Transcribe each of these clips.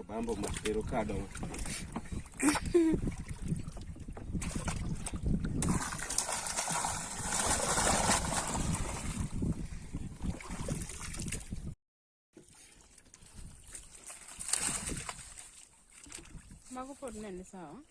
Bambo Mastero Kado. Mago pod nene sawa.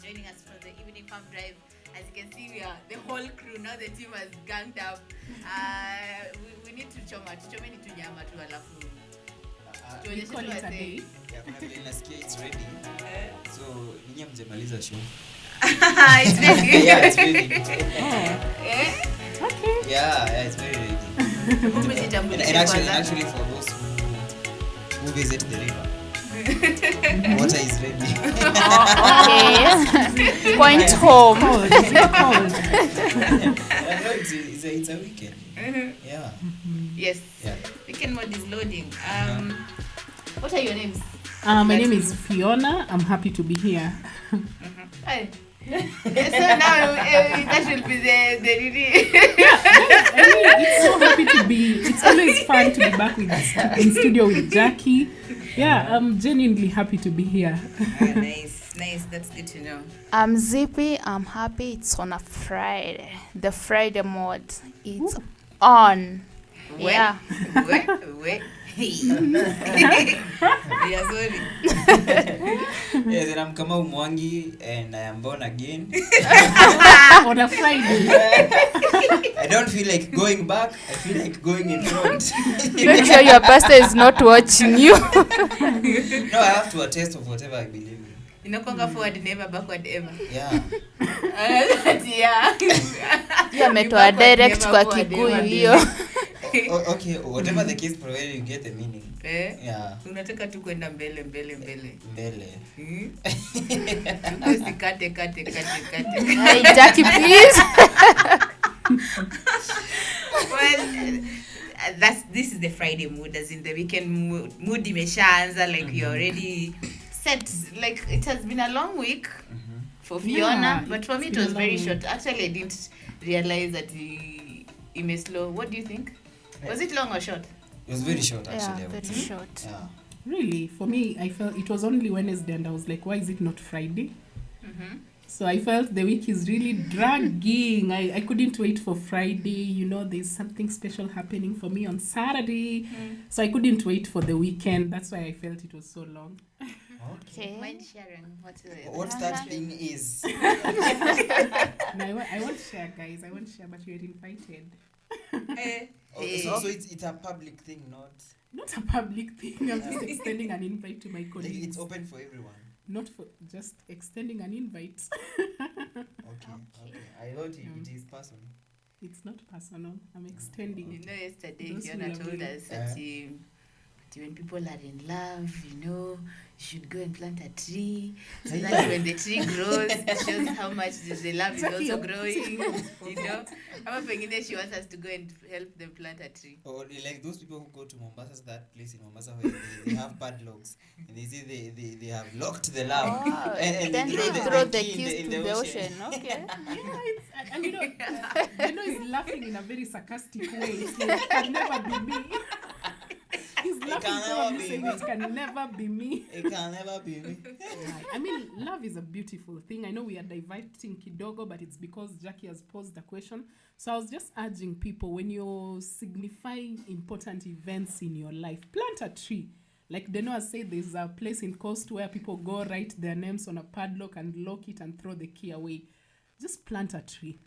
Joining us for the evening farm drive. As you can see, the whole crew, now the team has ganged up. We need to choma ni tunyama tu alafu. We call it a day. Yeah, kuna vile nasikia it's ready. So, ninyi mjemaliza show. It's ready. Yeah, it's ready. Okay. Yeah, it's very ready. and actually for those who visit the river, water is ready. Okay. Point home. It's a weekend. Yeah. Yes. Yeah. Weekend mode is loading. What are your names? My name is Fiona. I'm happy to be here. Hi. So now that will be the It's so happy to be. It's always fun to be back in studio with Jackie. Yeah, I'm genuinely happy to be here. Nice. That's good to know. I'm Zippy. I'm happy it's on a Friday. The Friday mode. It's on. Yeah. Wait. We are sorry. Yes, and I'm Kamau Mwangi and I am born again. On a Friday. I don't feel like going back. I feel like going in front. Make sure your pastor is not watching you. No, I have to attest of whatever I believe in. Inakwanga forward never, backward ever. Yeah. Yeah. Yeah, metoa direct kwa Kikuyu hiyo. Okay, whatever the case, provided you get the meaning. Yeah. Unataka tu kwenda mbele. Mbele. Usikate. Hey, Jackie, please. Well, this is the Friday mood, as in the weekend mood imeshaanza, like you're already set. Like it has been a long week for Fiona, but for me it was very short. Actually, I didn't realize that it slow. What do you think? Was it long or short? It was very short, actually. Yeah, very short. Yeah. Really, for me, I felt it was only Wednesday, and I was like, why is it not Friday? So I felt the week is really dragging. I couldn't wait for Friday. You know, there's something special happening for me on Saturday. So I couldn't wait for the weekend. That's why I felt it was so long. Okay. Mind sharing What that thing is? No, I won't share, guys. I won't share, but you're invited. So it's a public thing, Not a public thing. I'm just extending an invite to my colleagues. Like it's open for everyone. Not for just extending an invite. Okay. I thought it is personal. It's not personal. I'm extending You it. know, yesterday Those Fiona who told love us that when people are in love, you know, you should go and plant a tree so that when the tree grows, it shows how much the love is also growing. You know, how pengine she wants us to go and help them plant a tree. Or like those people who go to Mombasa, that place in Mombasa where they have padlocks and they say they have locked the love. Oh, and then they throw the keys to the ocean. Okay. Yeah, and you know he's laughing in a very sarcastic way. It's like, it can never be me. He's laughing probably saying it can never be me. It can never be me. I mean, love is a beautiful thing. I know we are diverting kidogo, but it's because Jackie has posed the question. So I was just urging people, when you're signifying important events in your life, plant a tree. Like Denoa said, there's a place in Coast where people go write their names on a padlock and lock it and throw the key away. Just plant a tree.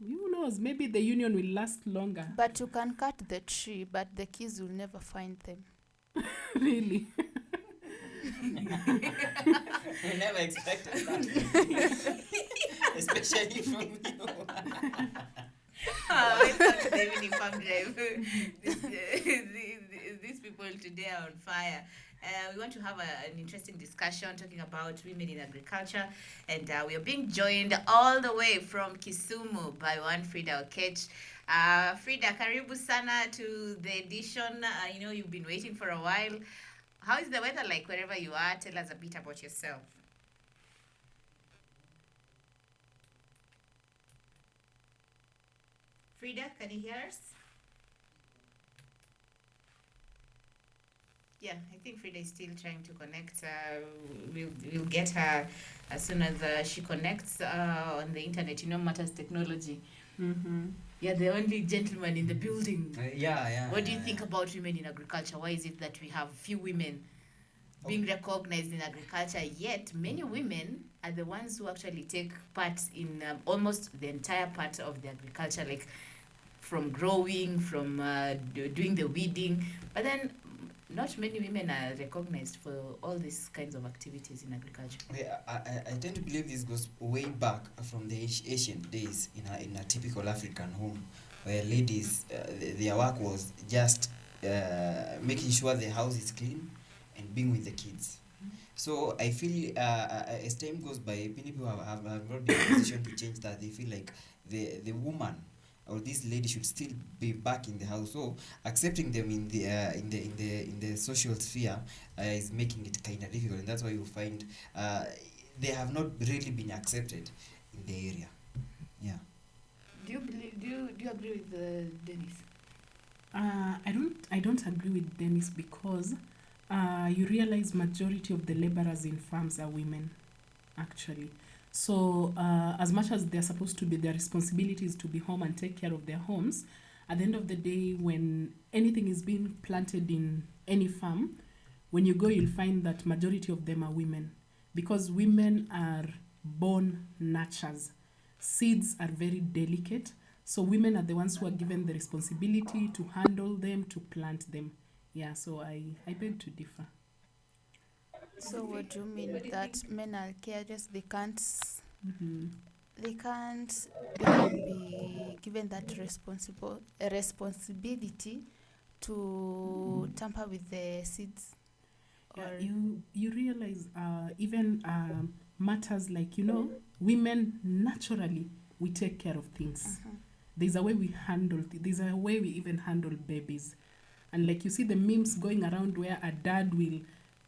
Who knows? Maybe the union will last longer. But you can cut the tree, but the keys will never find them. Really? We never expected that. Especially from you. Welcome to the evening farm drive. These people today are on fire. We want to have an interesting discussion talking about women in agriculture, and we are being joined all the way from Kisumu by one Frida Okech. Frida, karibu sana to the edition. I know you've been waiting for a while. How is the weather like wherever you are? Tell us a bit about yourself. Frida, can you hear us? Yeah, I think Frida is still trying to connect. We'll get her as soon as she connects on the internet. You know, matters technology. Mm-hmm. You're the only gentleman in the building. Yeah. What do you think about women in agriculture? Why is it that we have few women being recognized in agriculture, yet many women are the ones who actually take part in almost the entire part of the agriculture, like from growing, from doing the weeding, but then not many women are recognized for all these kinds of activities in agriculture. I tend to believe this goes way back from the ancient days in a typical African home, where ladies, their work was just making sure the house is clean and being with the kids. So I feel as time goes by, many people have not been in a position to change that. They feel like the woman or this lady should still be back in the house. So accepting them in the social sphere is making it kind of difficult, and that's why you find they have not really been accepted in the area. Yeah. Do you agree with Dennis? I don't agree with Dennis because you realize majority of the laborers in farms are women, actually. So as much as they're supposed to be, their responsibility is to be home and take care of their homes, at the end of the day, when anything is being planted in any farm, when you go, you'll find that majority of them are women, because women are born nurturers. Seeds are very delicate, so women are the ones who are given the responsibility to handle them, to plant them. Yeah, so I beg to differ. So what do you mean that men are careless? They can't be given that responsibility to tamper with the seeds? Yeah, you realize even matters like, women naturally, we take care of things. There's a way we handle there's a way we even handle babies. And like you see the memes going around where a dad will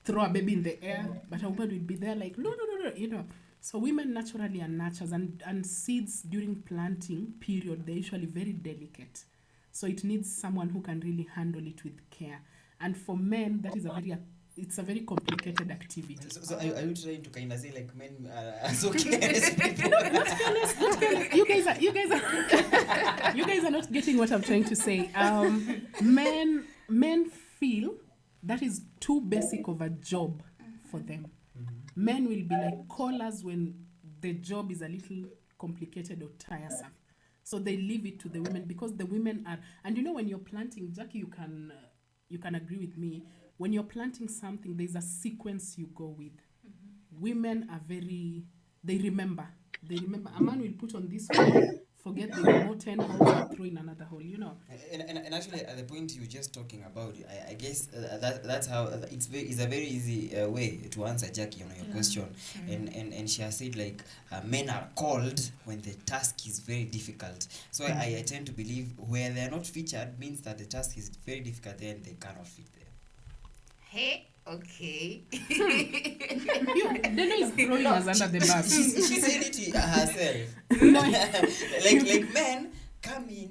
throw a baby in the air, but a woman will be there like, no, So women naturally are nurturers, and seeds during planting period, they're usually very delicate. So it needs someone who can really handle it with care. And for men, that is it's a very complicated activity. So are you trying to kind of say like men are so careless people? Not careless. You guys are not getting what I'm trying to say. Men feel that is too basic of a job for them. Men will be like callers when the job is a little complicated or tiresome. So they leave it to the women, because the women are, and when you're planting, Jackie, you can agree with me, when you're planting something, there's a sequence you go with. Women are they remember. A man will put on this hole, forget the remote 10 holes and throw in another hole, And actually, at the point you were just talking about, I guess that's how it's a very easy way to answer Jackie on your question. And she has said like men are called when the task is very difficult. So I tend to believe where they are not featured means that the task is very difficult and they cannot fit there. Hey, okay. Deno is throwing us under the bus. She said it herself. like men come in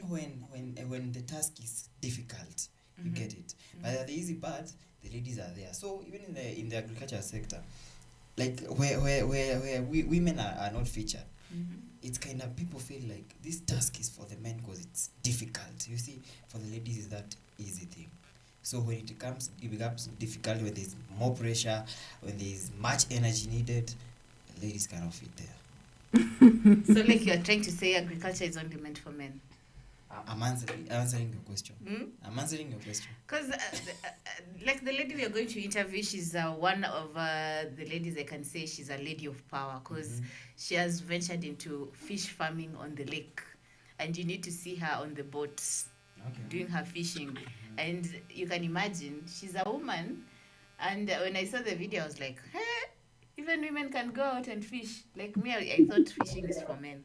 when the task is difficult. You get it. But the easy part, the ladies are there. So even in the agricultural sector, like where women are not featured, it's kind of, people feel like this task is for the men because it's difficult. You see, for the ladies is that easy thing. So when it becomes difficult, when there's more pressure, when there's much energy needed, ladies cannot fit there. So like you're trying to say agriculture is only meant for men? I'm answering your question. Hmm? I'm answering your question. Because, like the lady we are going to interview, she's one of the ladies I can say she's a lady of power because she has ventured into fish farming on the lake. And you need to see her on the boat doing her fishing. And you can imagine, she's a woman. And when I saw the video, I was like, hey, even women can go out and fish. Like me, I thought fishing is for men.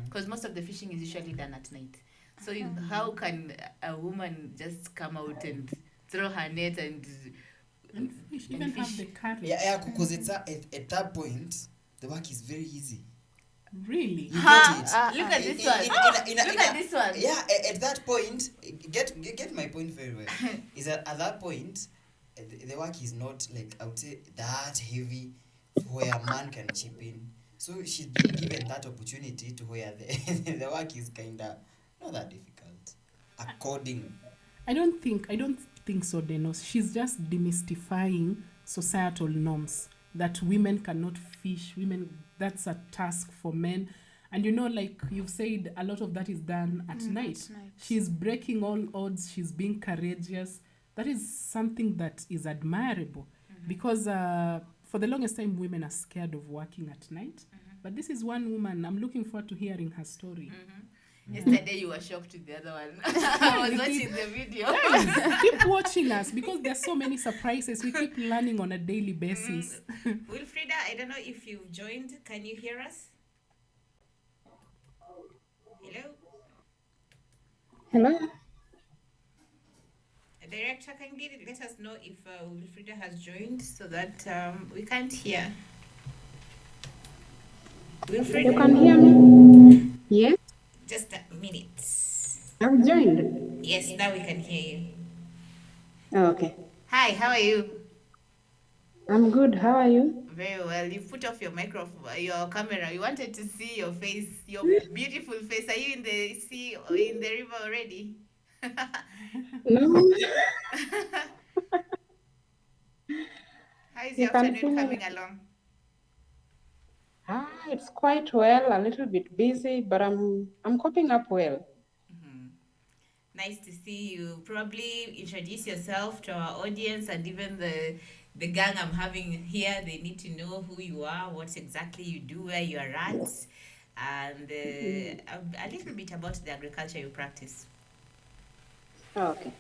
Because most of the fishing is usually done at night. So how can a woman just come out and throw her net and fish, even have the courage? Yeah, because it's at that point, the work is very easy. Really? You get it. Look at this one. Look at this one. Yeah, at that point, get my point very well. Is that at that point, the work is not like, I would say, that heavy where a man can chip in. So she's been given that opportunity to where the work is kind of not that difficult. I don't think so, Denos. She's just demystifying societal norms that women cannot fish. That's a task for men. And like you've said, a lot of that is done at night. She's breaking all odds. She's being courageous. That is something that is admirable because for the longest time, women are scared of working at night. But this is one woman. I'm looking forward to hearing her story. Yesterday you were shocked with the other one. I was watching the video. Guys, keep watching us because there's so many surprises. We keep learning on a daily basis. Wilfrida, I don't know if you've joined. Can you hear us? Hello? Hello. Director, can you let us know if Wilfrida has joined so that we can't hear? Wilfrida? You can hear me? Yes. Just a minute. I've joined. Yes, now we can hear you. Oh, okay. Hi, how are you? I'm good. How are you? Very well. You put off your your camera. You wanted to see your face, your beautiful face. Are you in the sea or in the river already? No. How is You your can afternoon see me. coming along? It's quite well. A little bit busy, but I'm coping up well. Nice to see you. Probably introduce yourself to our audience and even the gang I'm having here. They need to know who you are, what exactly you do, where you are at, and a little bit about the agriculture you practice. Okay.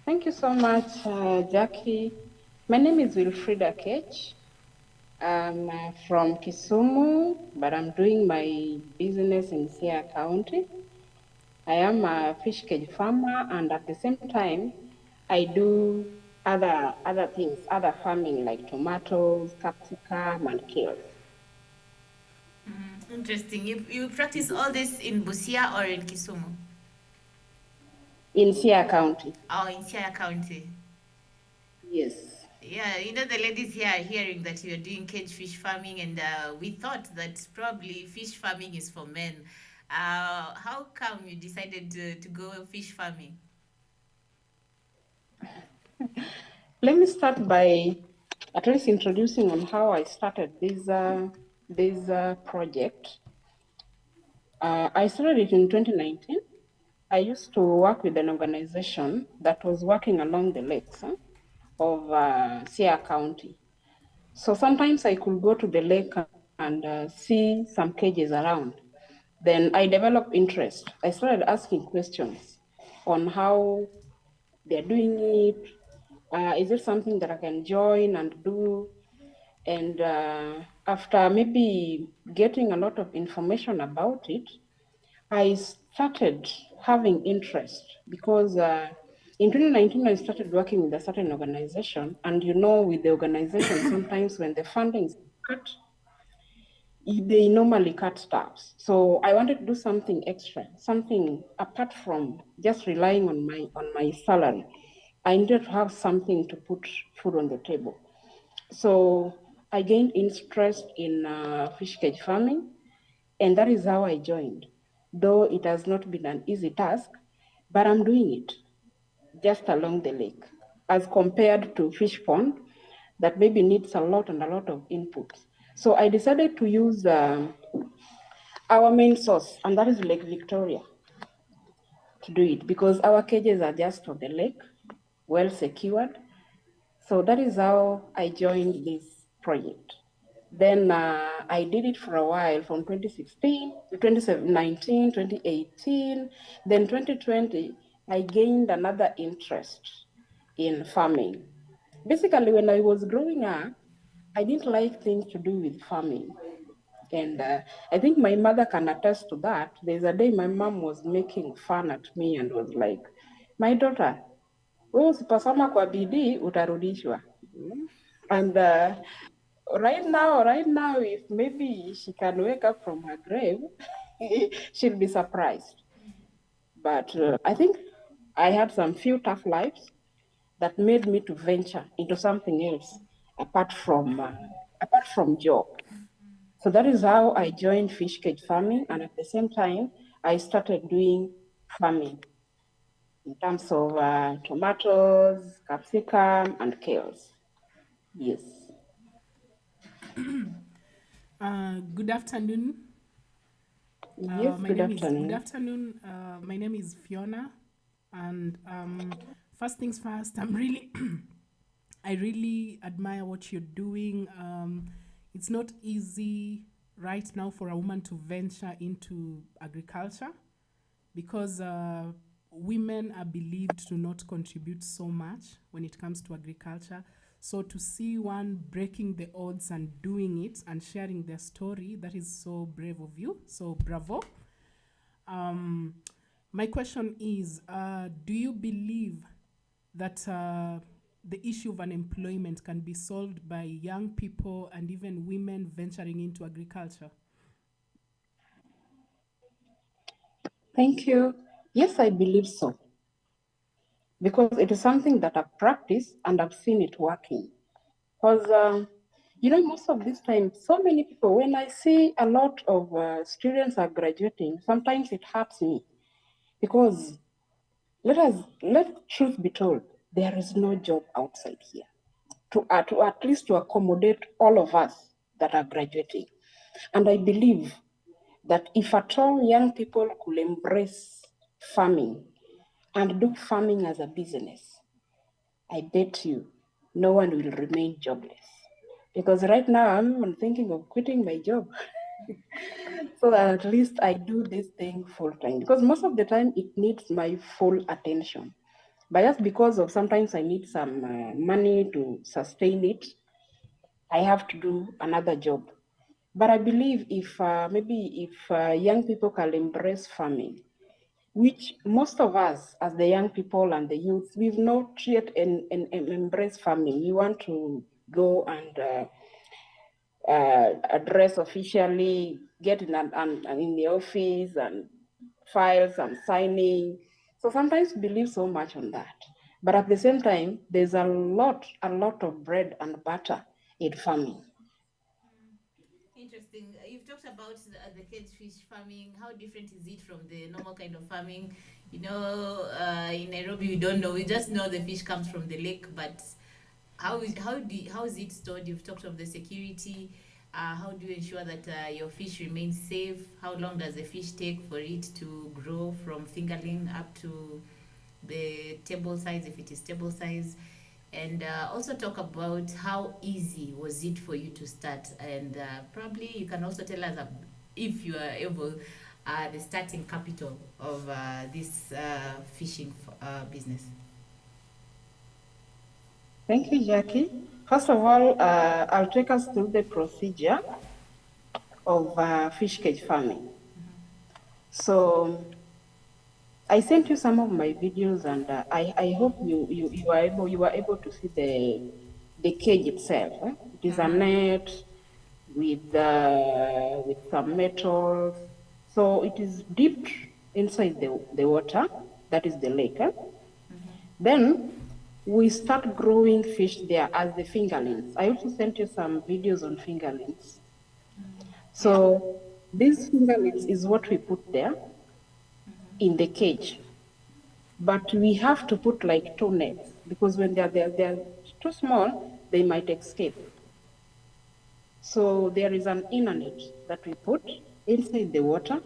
Thank you so much, Jackie. My name is Wilfrida Ketch. I'm from Kisumu, but I'm doing my business in Siaya County. I am a fish cage farmer, and at the same time, I do other things, other farming like tomatoes, capsicum, and kale. Interesting. You practice all this in Busia or in Kisumu? In Siaya County. Oh, in Siaya County. Yes. Yeah, the ladies here are hearing that you're doing cage fish farming, and we thought that probably fish farming is for men. How come you decided to go fish farming? Let me start by at least introducing on how I started this project. I started it in 2019. I used to work with an organization that was working along the lakes of Siaya County. So sometimes I could go to the lake and see some cages around. Then I developed interest. I started asking questions on how they're doing it. Is it something that I can join and do? And after maybe getting a lot of information about it, I started having interest because in 2019, I started working with a certain organization. And with the organization, sometimes when the funding is cut, they normally cut staffs. So I wanted to do something extra, something apart from just relying on my salary. I needed to have something to put food on the table. So I gained interest in fish cage farming, and that is how I joined. Though it has not been an easy task, but I'm doing it just along the lake, as compared to fish pond that maybe needs a lot of inputs. So I decided to use our main source, and that is Lake Victoria. to do it because our cages are just on the lake, well secured. So that is how I joined this project. Then I did it for a while from 2016 to 2019, 2018. Then 2020, I gained another interest in farming. Basically, when I was growing up, I didn't like things to do with farming. And I think my mother can attest to that. There's a day my mom was making fun at me and was like, my daughter, wewe usipasoma kwa bidii utarudishwa. And right now, if maybe she can wake up from her grave, she'll be surprised. But I think I had some few tough lives that made me to venture into something else apart from job. So that is how I joined fish cage farming, and at the same time, I started doing farming in terms of tomatoes, capsicum, and kales. Yes. Good afternoon. Yes, My good name is afternoon. good afternoon. My name is Fiona, and first things first, I really admire what you're doing. It's not easy right now for a woman to venture into agriculture because women are believed to not contribute so much when it comes to agriculture. So to see one breaking the odds and doing it and sharing their story, that is so brave of you. So bravo. My question is, do you believe that the issue of unemployment can be solved by young people and even women venturing into agriculture? Thank you. Yes, I believe so. Because it is something that I've practiced and I've seen it working. Because, most of this time, so many people, when I see a lot of students are graduating, sometimes it hurts me. Because let truth be told, there is no job outside here to at least to accommodate all of us that are graduating. And I believe that if at all young people could embrace farming and do farming as a business, I bet you no one will remain jobless. Because right now I'm even thinking of quitting my job so that at least I do this thing full time. Because most of the time it needs my full attention. But just because of sometimes I need some money to sustain it, I have to do another job. But I believe if young people can embrace farming, which most of us, as the young people and the youth, we've not yet embraced farming. We want to go and address officially, get in the office and files and signing. So sometimes we believe so much on that. But at the same time, there's a lot of bread and butter in farming. Interesting. You've talked about the cage fish farming. How different is it from the normal kind of farming? In Nairobi, we don't know. We just know the fish comes from the lake. But how is it stored? You've talked of the security. How do you ensure that your fish remains safe? How long does the fish take for it to grow from fingerling up to the table size, if it is table size? And also talk about how easy was it for you to start, and probably you can also tell us if you are able the starting capital of this fishing business. Thank you, Jackie. First of all, I'll take us through the procedure of fish cage farming. So I sent you some of my videos, and I hope you were able to see the cage itself. It is a net with some metals. So it is dipped inside the water, that is the lake. Then we start growing fish there as the fingerlings. I also sent you some videos on fingerlings. So these fingerlings is what we put there in the cage. But we have to put like 2 nets because when they're too small, they might escape. So there is an inner net that we put inside the water.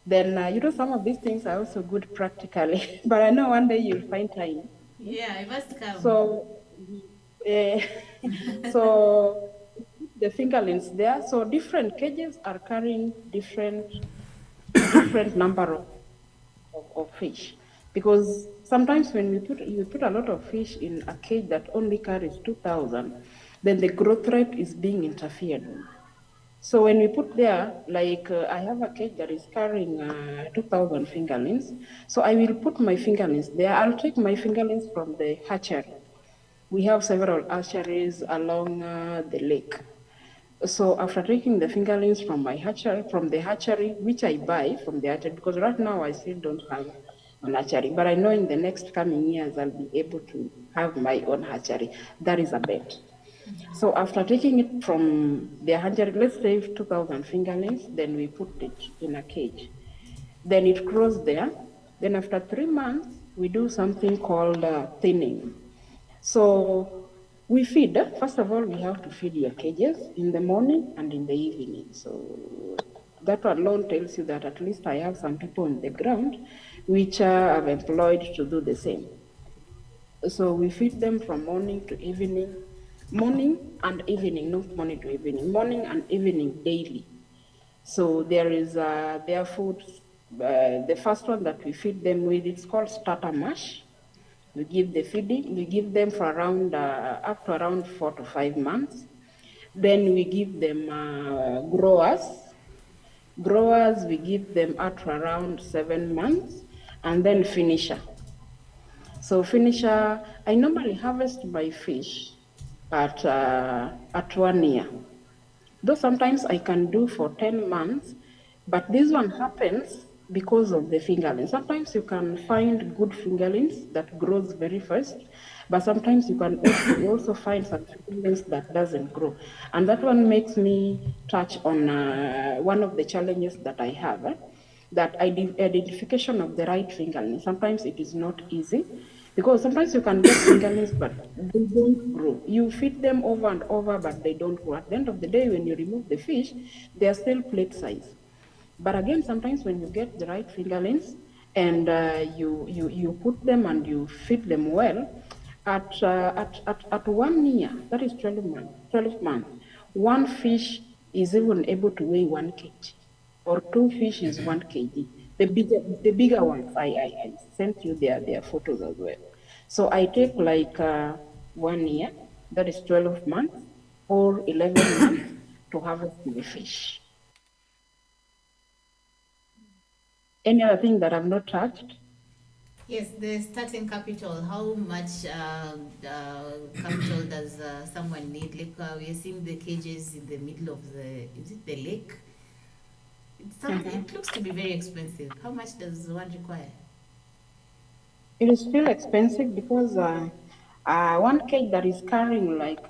Then, some of these things are also good practically, but I know one day you'll find time. Yeah, I must come. So, uh, so the fingerlings there. So different cages are carrying different number of fish, because sometimes when you put a lot of fish in a cage that only carries 2,000, then the growth rate is being interfered with. So when we put there, like I have a cage that is carrying 2,000 fingerlings, so I will put my fingerlings there. I'll take my fingerlings from the hatchery. We have several hatcheries along the lake. So after taking the fingerlings from the hatchery, which I buy from the hatchery, because right now I still don't have an hatchery, but I know in the next coming years I'll be able to have my own hatchery. That is a bet. So after taking it from the hatchery, let's say 2,000 fingerlings, then we put it in a cage. Then it grows there. Then after 3 months, we do something called thinning. So we feed. First of all, we have to feed your cages in the morning and in the evening. So that alone tells you that at least I have some people on the ground which I've employed to do the same. So we feed them from morning to evening, morning and evening, not morning to evening, morning and evening daily. So there is their food. The first one that we feed them with, it's called starter mash. We give the feeding, we give them for around up to around 4 to 5 months. Then we give them growers. Growers, we give them up to around 7 months, and then finisher. So finisher, I normally harvest my fish at 1 year. Though sometimes I can do for 10 months, but this one happens because of the fingerlings. Sometimes you can find good fingerlings that grows very fast, but sometimes you can also find some fingerlings that doesn't grow. And that one makes me touch on one of the challenges that I have, that identification of the right fingerling. Sometimes it is not easy, because sometimes you can get fingerlings, but they don't grow. You feed them over and over, but they don't grow. At the end of the day, when you remove the fish, they are still plate size. But again, sometimes when you get the right fingerlings and you put them and you feed them well, at 1 year, that is 12 months, one fish is even able to weigh 1 kg, or 2 fish is 1 kg. The bigger ones, I sent you their photos as well. So I take like 1 year, that is 12 months, or 11 months to harvest the fish. Any other thing that I've not touched? Yes, the starting capital. How much capital does someone need? Like we are seeing the cages in the middle of the lake? It looks to be very expensive. How much does one require? It is still expensive because one cage that is carrying like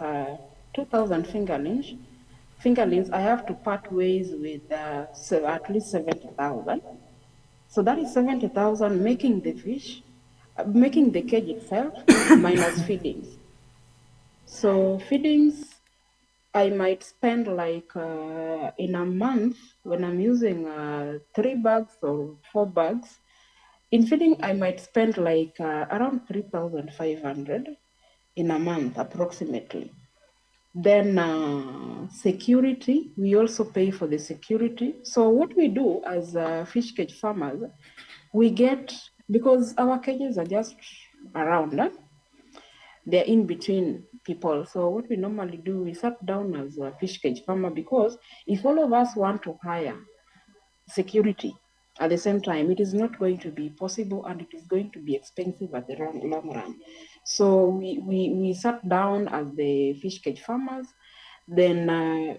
2,000 fingerlings, I have to part ways with at least 70,000. So that is 70,000 making the fish, making the cage itself minus feedings. So feedings, I might spend like in a month when I'm using 3 bags or 4 bags. In feeding, I might spend like around 3,500 in a month approximately. Then security, we also pay for the security. So what we do as fish cage farmers, we get, because our cages are just around, they're in between people. So what we normally do, we sit down as a fish cage farmer, because if all of us want to hire security at the same time, it is not going to be possible, and it is going to be expensive at the long run. So we sat down as the fish cage farmers, then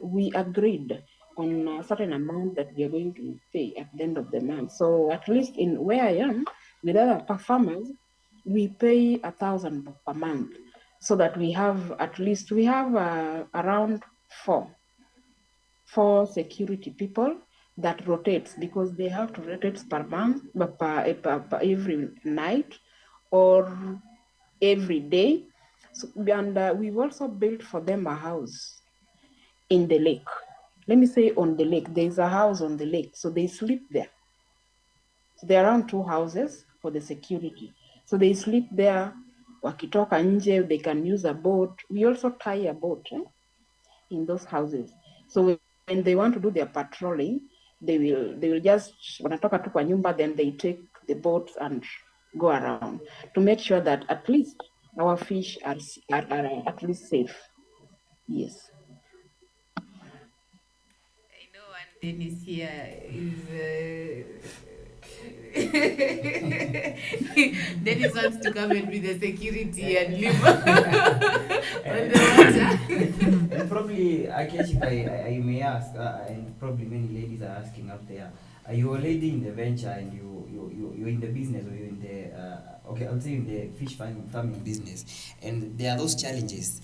we agreed on a certain amount that we are going to pay at the end of the month. So at least in where I am, with other farmers, we pay 1,000 per month, so that we have around four security people that rotates, because they have to rotate per month, per every night or every day. So, and we've also built for them a house in the lake. Let me say on the lake. There's a house on the lake, so they sleep there. So there are around 2 houses for the security. So they sleep there. Wakitoka nje, they can use a boat. We also tie a boat in those houses. So when they want to do their patrolling, they will just wanatoka tu kwa nyumba, then they take the boats and go around to make sure that at least our fish are at least safe. Yes. I know one Dennis here is. Dennis wants to come and be the security and live on the water. And probably, Akesh, I may ask, and probably many ladies are asking out there, are you a lady in the venture and you're in the business, or you're in the, okay, I'll say in the fish farming business, and there are those challenges,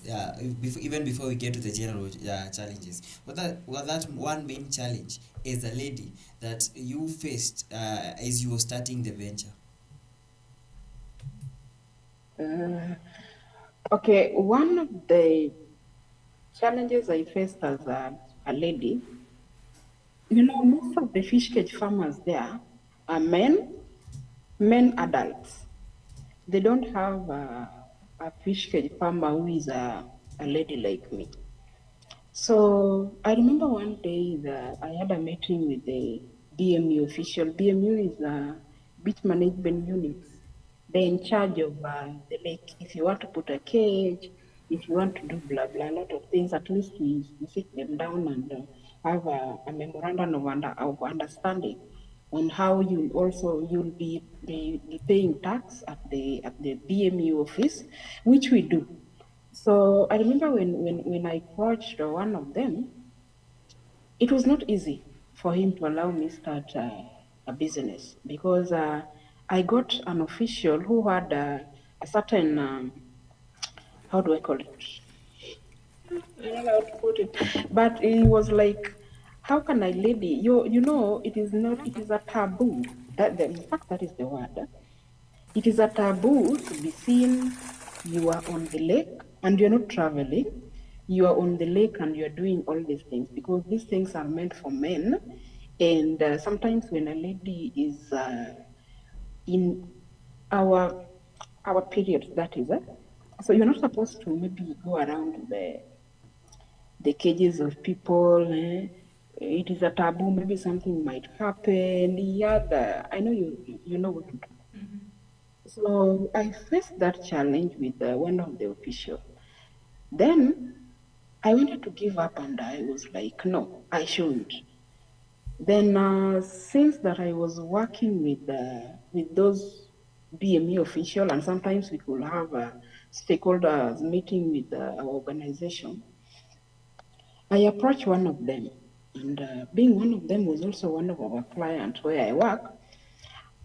even before we get to the general challenges, was that one main challenge as a lady that you faced as you were starting the venture? Okay, one of the challenges I faced as a lady, most of the fish cage farmers there are men adults. They don't have a fish cage farmer who is a lady like me. So I remember one day that I had a meeting with the BMU official. BMU is a beach management unit. They're in charge of the lake. If you want to put a cage, if you want to do blah blah, a lot of things. At least we sit them down and have a memorandum of understanding on how you'll be paying tax at the BMU office, which we do. So I remember when I approached one of them, it was not easy for him to allow me start a business because I got an official who had a certain, how do I call it? I don't know how to put it, but he was like, how can a lady, it is a taboo. In fact, that is the word. It is a taboo to be seen you are on the lake and you're not traveling. You are on the lake and you're doing all these things because these things are meant for men. And sometimes when a lady is in our period, that is, so you're not supposed to maybe go around the cages of people. It is a taboo. Maybe something might happen. I know you know what to do. So I faced that challenge with one of the officials. Then I wanted to give up and I was like, no, I shouldn't. Then since that I was working with those BME official, and sometimes we could have a stakeholders meeting with our organization, I approached one of them. And being one of them was also one of our clients where I work.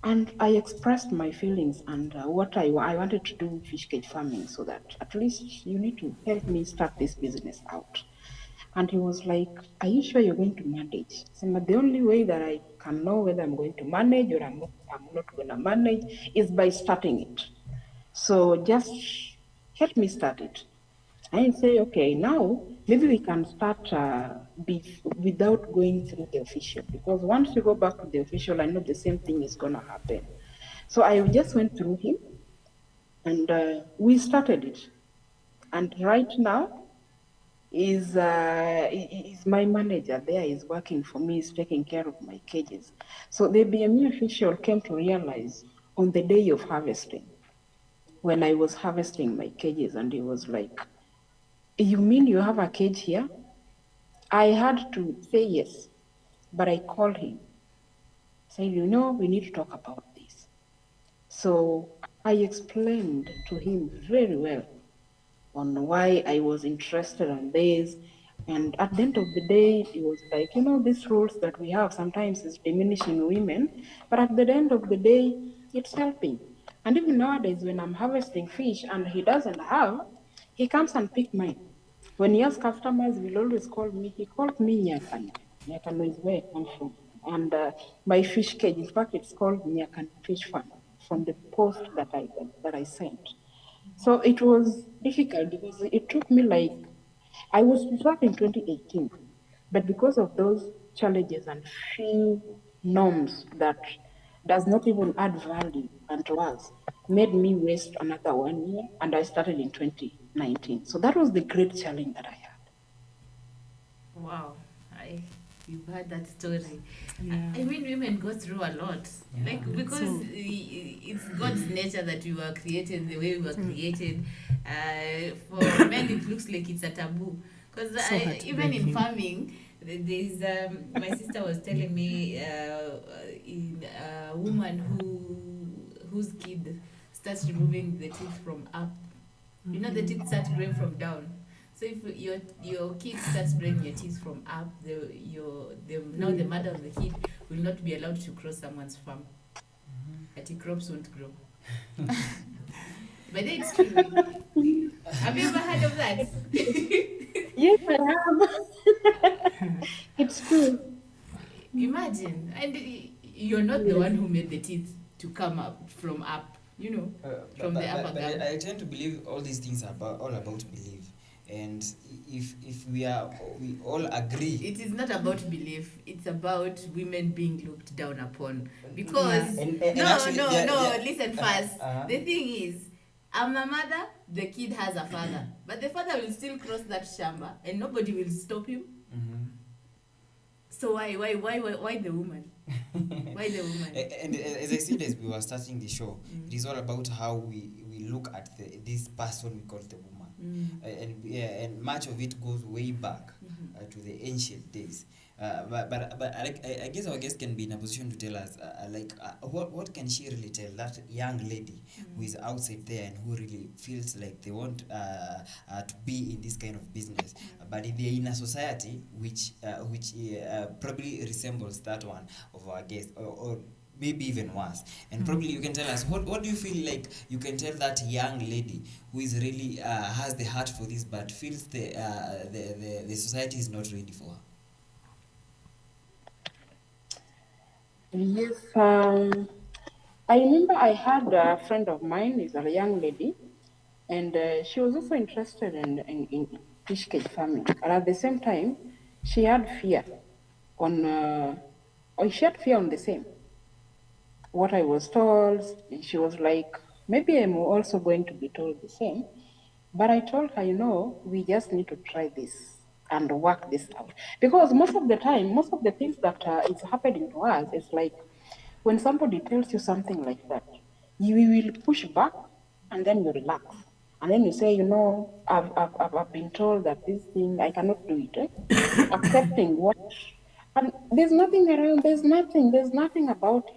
And I expressed my feelings and what I wanted to do fish cage farming, so that at least you need to help me start this business out. And he was like, are you sure you're going to manage? So the only way that I can know whether I'm going to manage or I'm not going to manage is by starting it. So just help me start it. I say, okay, now maybe we can start without going through the official, because once you go back to the official, I know the same thing is going to happen. So I just went through him and we started it. And right now is my manager there, is working for me, is taking care of my cages. So the BME official came to realize on the day of harvesting, when I was harvesting my cages, and he was like, you mean you have a cage here? I had to say yes, but I called him. Said, we need to talk about this. So I explained to him very well on why I was interested in this. And at the end of the day, it was like, these rules that we have sometimes is diminishing women, but at the end of the day, it's helping. And even nowadays, when I'm harvesting fish and he doesn't have, he comes and pick mine. When he has customers, he will always call me. He called me Nyakan. Nyakan is where I come from. And my fish cage, in fact, it's called Nyakan Fish Farm, from the post that I sent. So it was difficult because it took me I was starting in 2018, but because of those challenges and few norms that does not even add value unto us, made me waste another 1 year, and I started in 2019. So that was the great challenge that I had. Wow, you've heard that story. Yeah. I mean, women go through a lot, like because So- it's God's nature that we were created the way we were created. For men, it looks like it's a taboo because So even in heartbreaking. farming, there's my sister was telling me in a woman whose kid starts removing the teeth from up. You know, the teeth start growing from down. So if your kid starts bringing your teeth from up, now the mother of the kid will not be allowed to cross someone's farm. That the crops won't grow. But then it's true. Have you ever heard of that? Yes, I have. It's true. Imagine, and you're not the one who made the teeth to come up from up. From the upper but gum. I tend to believe all these things are all about belief, and if we all agree. It is not about belief. It's about women being looked down upon. Because And actually, listen first. Uh-huh. The thing is, I'm a mother. The kid has a father, but the father will still cross that shamba, and nobody will stop him. Mhm. So why the woman? Why the woman? And as I said, as we were starting the show, it is all about how we look at this person we call the woman. And much of it goes way back to the ancient days. But I guess our guest can be in a position to tell us what can she really tell that young lady who is outside there and who really feels like they want to be in this kind of business, but they're in a society which probably resembles that one of our guest, or maybe even worse. And probably you can tell us what do you feel like you can tell that young lady who is really has the heart for this but feels the society is not ready for her. Yes, I remember I had a friend of mine, is a young lady, and she was also interested in fish cage farming. And at the same time, she had fear she had fear on the same. What I was told, she was like, maybe I'm also going to be told the same. But I told her, we just need to try this and work this out. Because most of the time, most of the things that is happening to us is like when somebody tells you something like that, you will push back and then you relax. And then you say, I've been told that this thing, I cannot do it. Accepting what, and there's nothing around, there's nothing about it.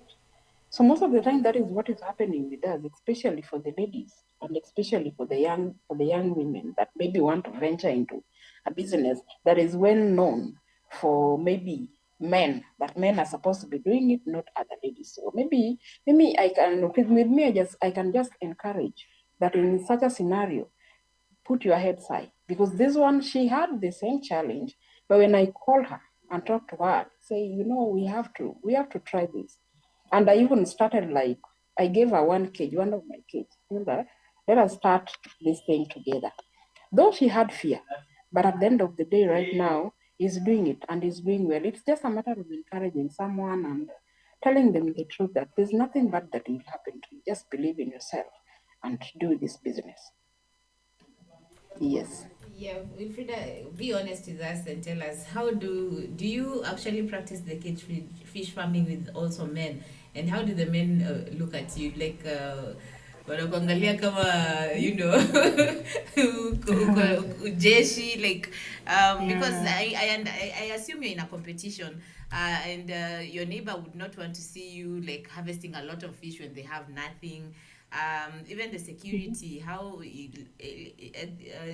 So most of the time, that is what is happening with us, especially for the ladies, and especially for the young women that maybe want to venture into a business that is well known for maybe men, that men are supposed to be doing it, not other ladies. So maybe I can with me I can just encourage that in such a scenario, put your head high, because this one, she had the same challenge, but when I called her and talked to her, say, we have to try this. And I even started like, I gave her one of my cage. Let us start this thing together. Though she had fear, but at the end of the day, right now, is doing it and is doing well. It's just a matter of encouraging someone and telling them the truth that there's nothing bad that will happen to you. Just believe in yourself and do this business. Yes. Yeah, Wilfrida, be honest with us and tell us, how do you actually practice the cage fish farming with also men, and how do the men look at you, like wanakuangalia kama jeshi, like because I assume you're in a competition and your neighbor would not want to see you like harvesting a lot of fish when they have nothing. Even the security, how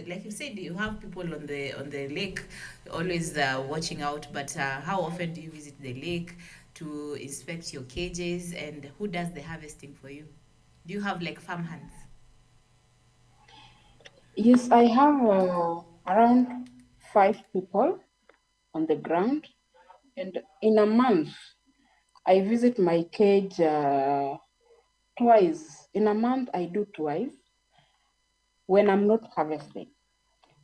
like you said, you have people on the lake always watching out, but how often do you visit the lake to inspect your cages, and who does the harvesting for you? Do you have like farm hands? Yes, I have around 5 people on the ground, and in a month I visit my cage twice. In a month I do twice when I'm not harvesting.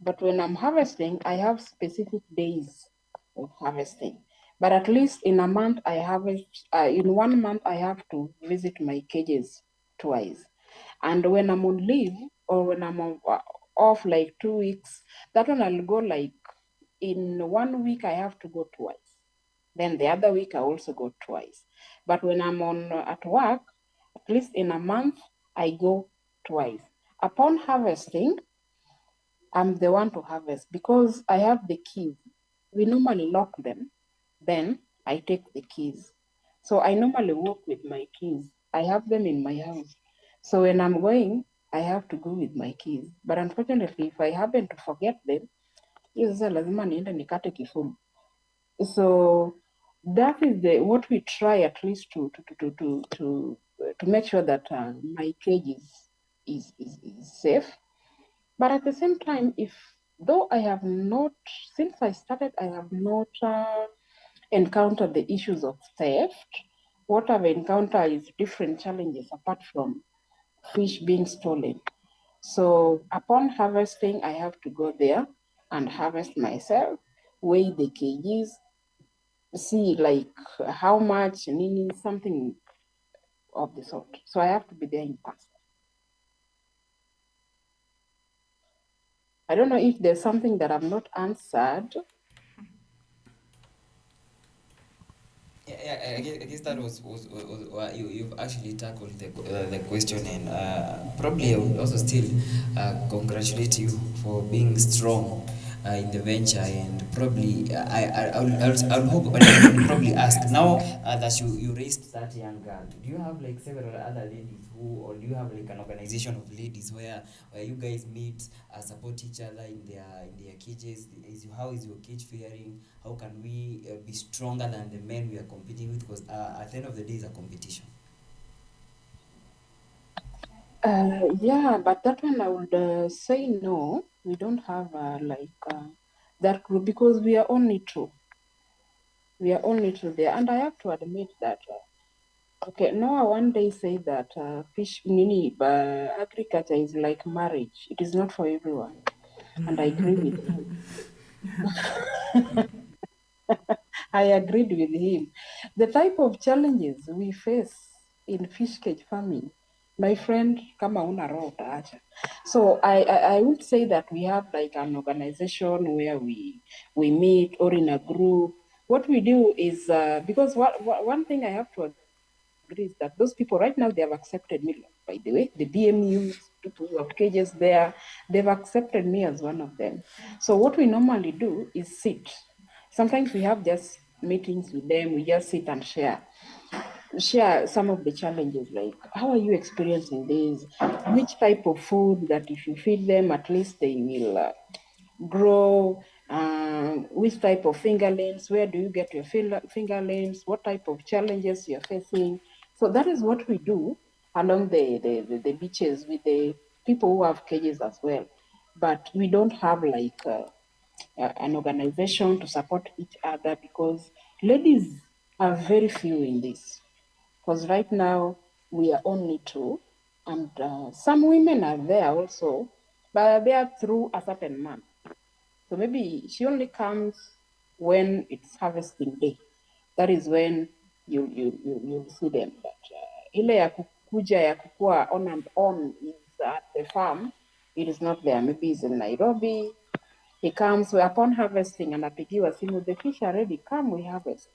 But when I'm harvesting, I have specific days of harvesting. But at least in a month, in 1 month, I have to visit my cages twice. And when I'm on leave or when I'm off like 2 weeks, that one I'll go like in 1 week, I have to go twice. Then the other week, I also go twice. But when I'm on at work, at least in a month, I go twice. Upon harvesting, I'm the one to harvest because I have the keys. We normally lock them, then I take the keys. So I normally walk with my keys. I have them in my house. So when I'm going, I have to go with my keys. But unfortunately, if I happen to forget them, hiyo sasa lazima niende nikate kifumu. So that is what we try at least to make sure that my cage is safe. But at the same time, though I have not, since I started, I have not encountered the issues of theft. What I've encountered is different challenges apart from fish being stolen. So upon harvesting, I have to go there and harvest myself, weigh the kgs, see like how much, something of the sort. So I have to be there in person. I don't know if there's something that I've not answered. Yeah, I guess that was you've actually tackled the question, and probably I would also still congratulate you for being strong in the venture, and probably I would hope, but I would probably ask now that you raised that young girl. Do you have like several other ladies or do you have like an organization of ladies where you guys meet, support each other in their cages? How is your cage faring? How can we be stronger than the men we are competing with? Because at the end of the day, it's a competition. Yeah, but that one I would say no. We don't have that group because we are only two. We are only two there, and I have to admit that. Okay, Noah one day said that agriculture is like marriage. It is not for everyone, and I agree with him. I agreed with him. The type of challenges we face in fish cage farming, my friend, kama una roho utaacha. So I would say that we have like an organization where we meet or in a group. What we do is because one thing I have to agree is that those people right now they have accepted me. By the way, the BMUs, people who have cages there, they've accepted me as one of them. So what we normally do is sit. Sometimes we have just meetings with them. We just sit and share some of the challenges, like how are you experiencing this, which type of food that if you feed them at least they will grow, which type of fingerlings, where do you get your fingerlings, what type of challenges you're facing. So that is what we do along the beaches with the people who have cages as well. But we don't have like an organization to support each other because ladies are very few in this. Because right now we are only two, and some women are there also, but they are through a certain month. So maybe she only comes when it's harvesting day. That is when you see them. But ile ya kukuja ya kukua on and on is at the farm. It is not there. Maybe it's in Nairobi. He comes upon harvesting and anapigiwa simu, the fish are ready, come we harvest.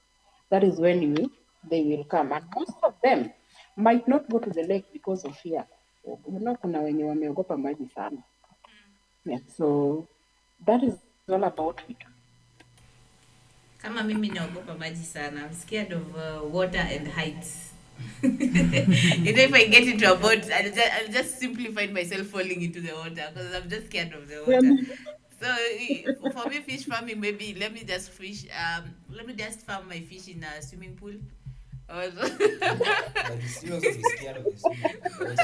That is when they will come. And most of them might not go to the lake because of fear. Kuna wenye wameogopa maji sana. Yeah, so that is all about it. Kama mimi naogopa maji sana. I'm scared of water and heights. If I get into a boat, I'll just simply find myself falling into the water because I'm just scared of the water. So for me, fish farming, maybe let me just farm my fish in a swimming pool. But you still also be scared of the swimming pool.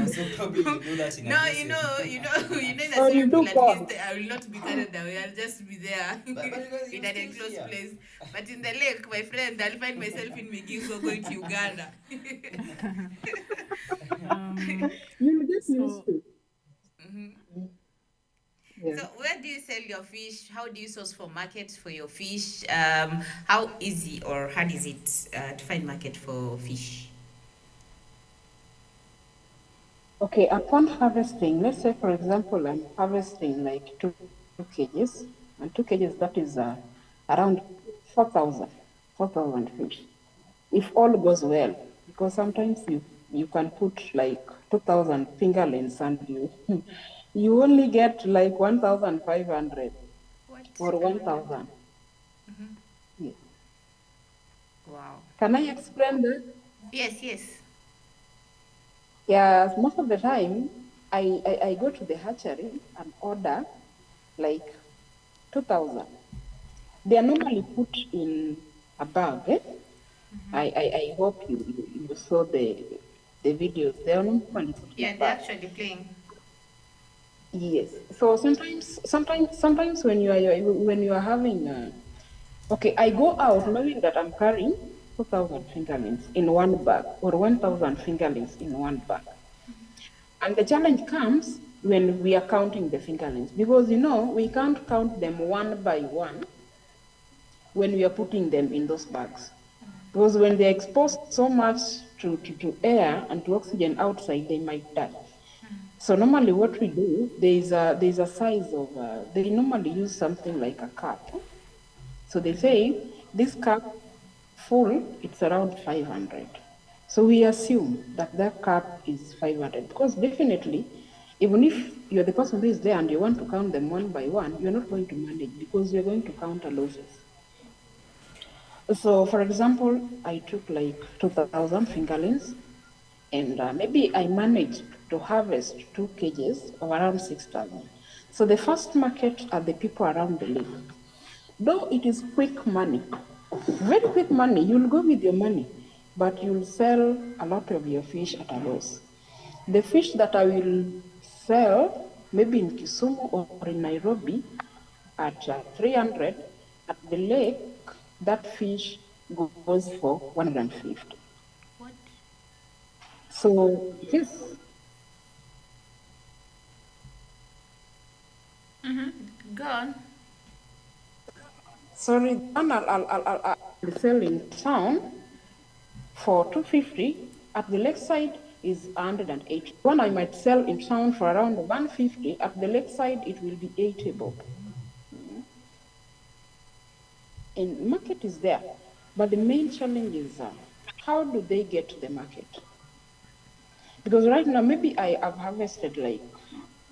So probably you do that in a in the swimming pool, at least I will not be carried away. I'll just be there in an enclosed place. But in the lake, my friend, I'll find myself in Migingo going to Uganda. You'll get used to. Yeah. So where do you sell your fish? How do you source for market for your fish? How easy or hard is it to find market for fish? Okay, upon harvesting, let's say for example, I'm harvesting like 2 kgs, and 2 kgs that is around 4,000, 4,000 fish. If all goes well, because sometimes you can put like 2,000 fingerlings and you only get like 1,500 What? or I wonder. 1,000. Yes. Wow. Can I explain that? Yes, yes. Yeah, most of the time I go to the hatchery and order like 2,000. They are normally put in a bag. Eh? I hope you saw the videos. They are normally put in a Yeah, they're bag. actually playing. Yes. So sometimes when you are having okay, I go out knowing that I'm carrying 2,000 fingerlings in one bag or 1,000 fingerlings in one bag. And the challenge comes when we are counting the fingerlings because we can't count them one by one when we are putting them in those bags. Because when they're exposed so much to air and to oxygen outside, they might die. So normally what we do, there's a size of, they normally use something like a cup. So they say this cup full, it's around 500. So we assume that that cup is 500 because definitely, even if you're the person who is there and you want to count them one by one, you're not going to manage because you're going to count losses. So for example, I took like 2,000 fingerlings and maybe I managed to harvest 2 kgs of around 6,000. So the first market are the people around the lake. Though it is quick money, very quick money, you'll go with your money, but you'll sell a lot of your fish at a loss. The fish that I will sell, maybe in Kisumu or in Nairobi, at 300, at the lake, that fish goes for 150. What? So yes, Go on. sorry, one I'll sell in town for 250. At the lakeside is 180. One I might sell in town for around 150. At the lakeside, it will be 80 bob. And market is there, but the main challenge is how do they get to the market? Because right now, maybe I have harvested like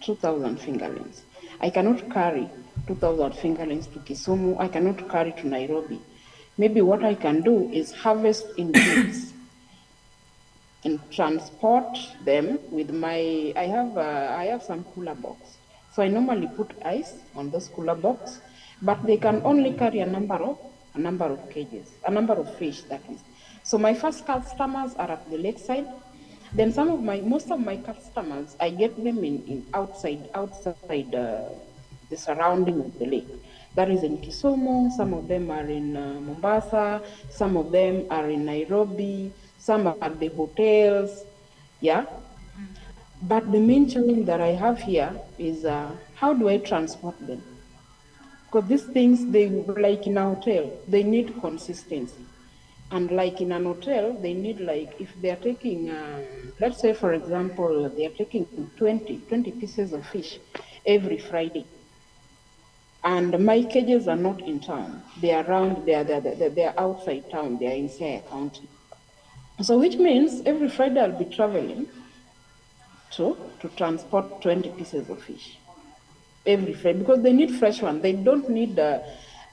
2,000 fingerlings. I cannot carry 2,000 fingerlings to Kisumu. I cannot carry to Nairobi. Maybe what I can do is harvest in bins and transport them with my. I have some cooler box. So I normally put ice on those cooler box, but they can only carry a number of cages, a number of fish that is. So my first customers are at the lakeside. Then most of my customers, I get them in outside the surrounding of the lake. That is in Kisumu. Some of them are in Mombasa. Some of them are in Nairobi. Some are at the hotels. Yeah. But the main challenge that I have here is how do I transport them? Because these things, they like in a hotel, they need consistency. And like in an hotel, they need like, if they're taking, let's say for example, they're taking 20 pieces of fish every Friday. And my cages are not in town. They are around, they're outside town, they're in Siaya County. So which means every Friday I'll be traveling to transport 20 pieces of fish every Friday because they need fresh one. They don't need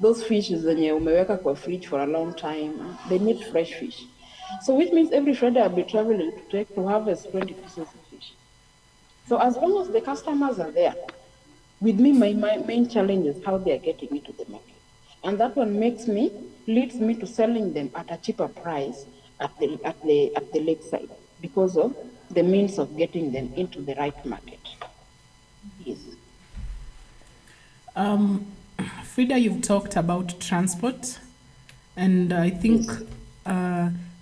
those fish zenye umeweka kwa fridge for a long time. They need fresh fish. So which means every Friday I'll be traveling to harvest 20 pieces of fish. So as long as the customers are there, with me, my main challenge is how they are getting into the market. And that one leads me to selling them at a cheaper price at the lakeside because of the means of getting them into the right market. Yes. Frida, you've talked about transport, and I think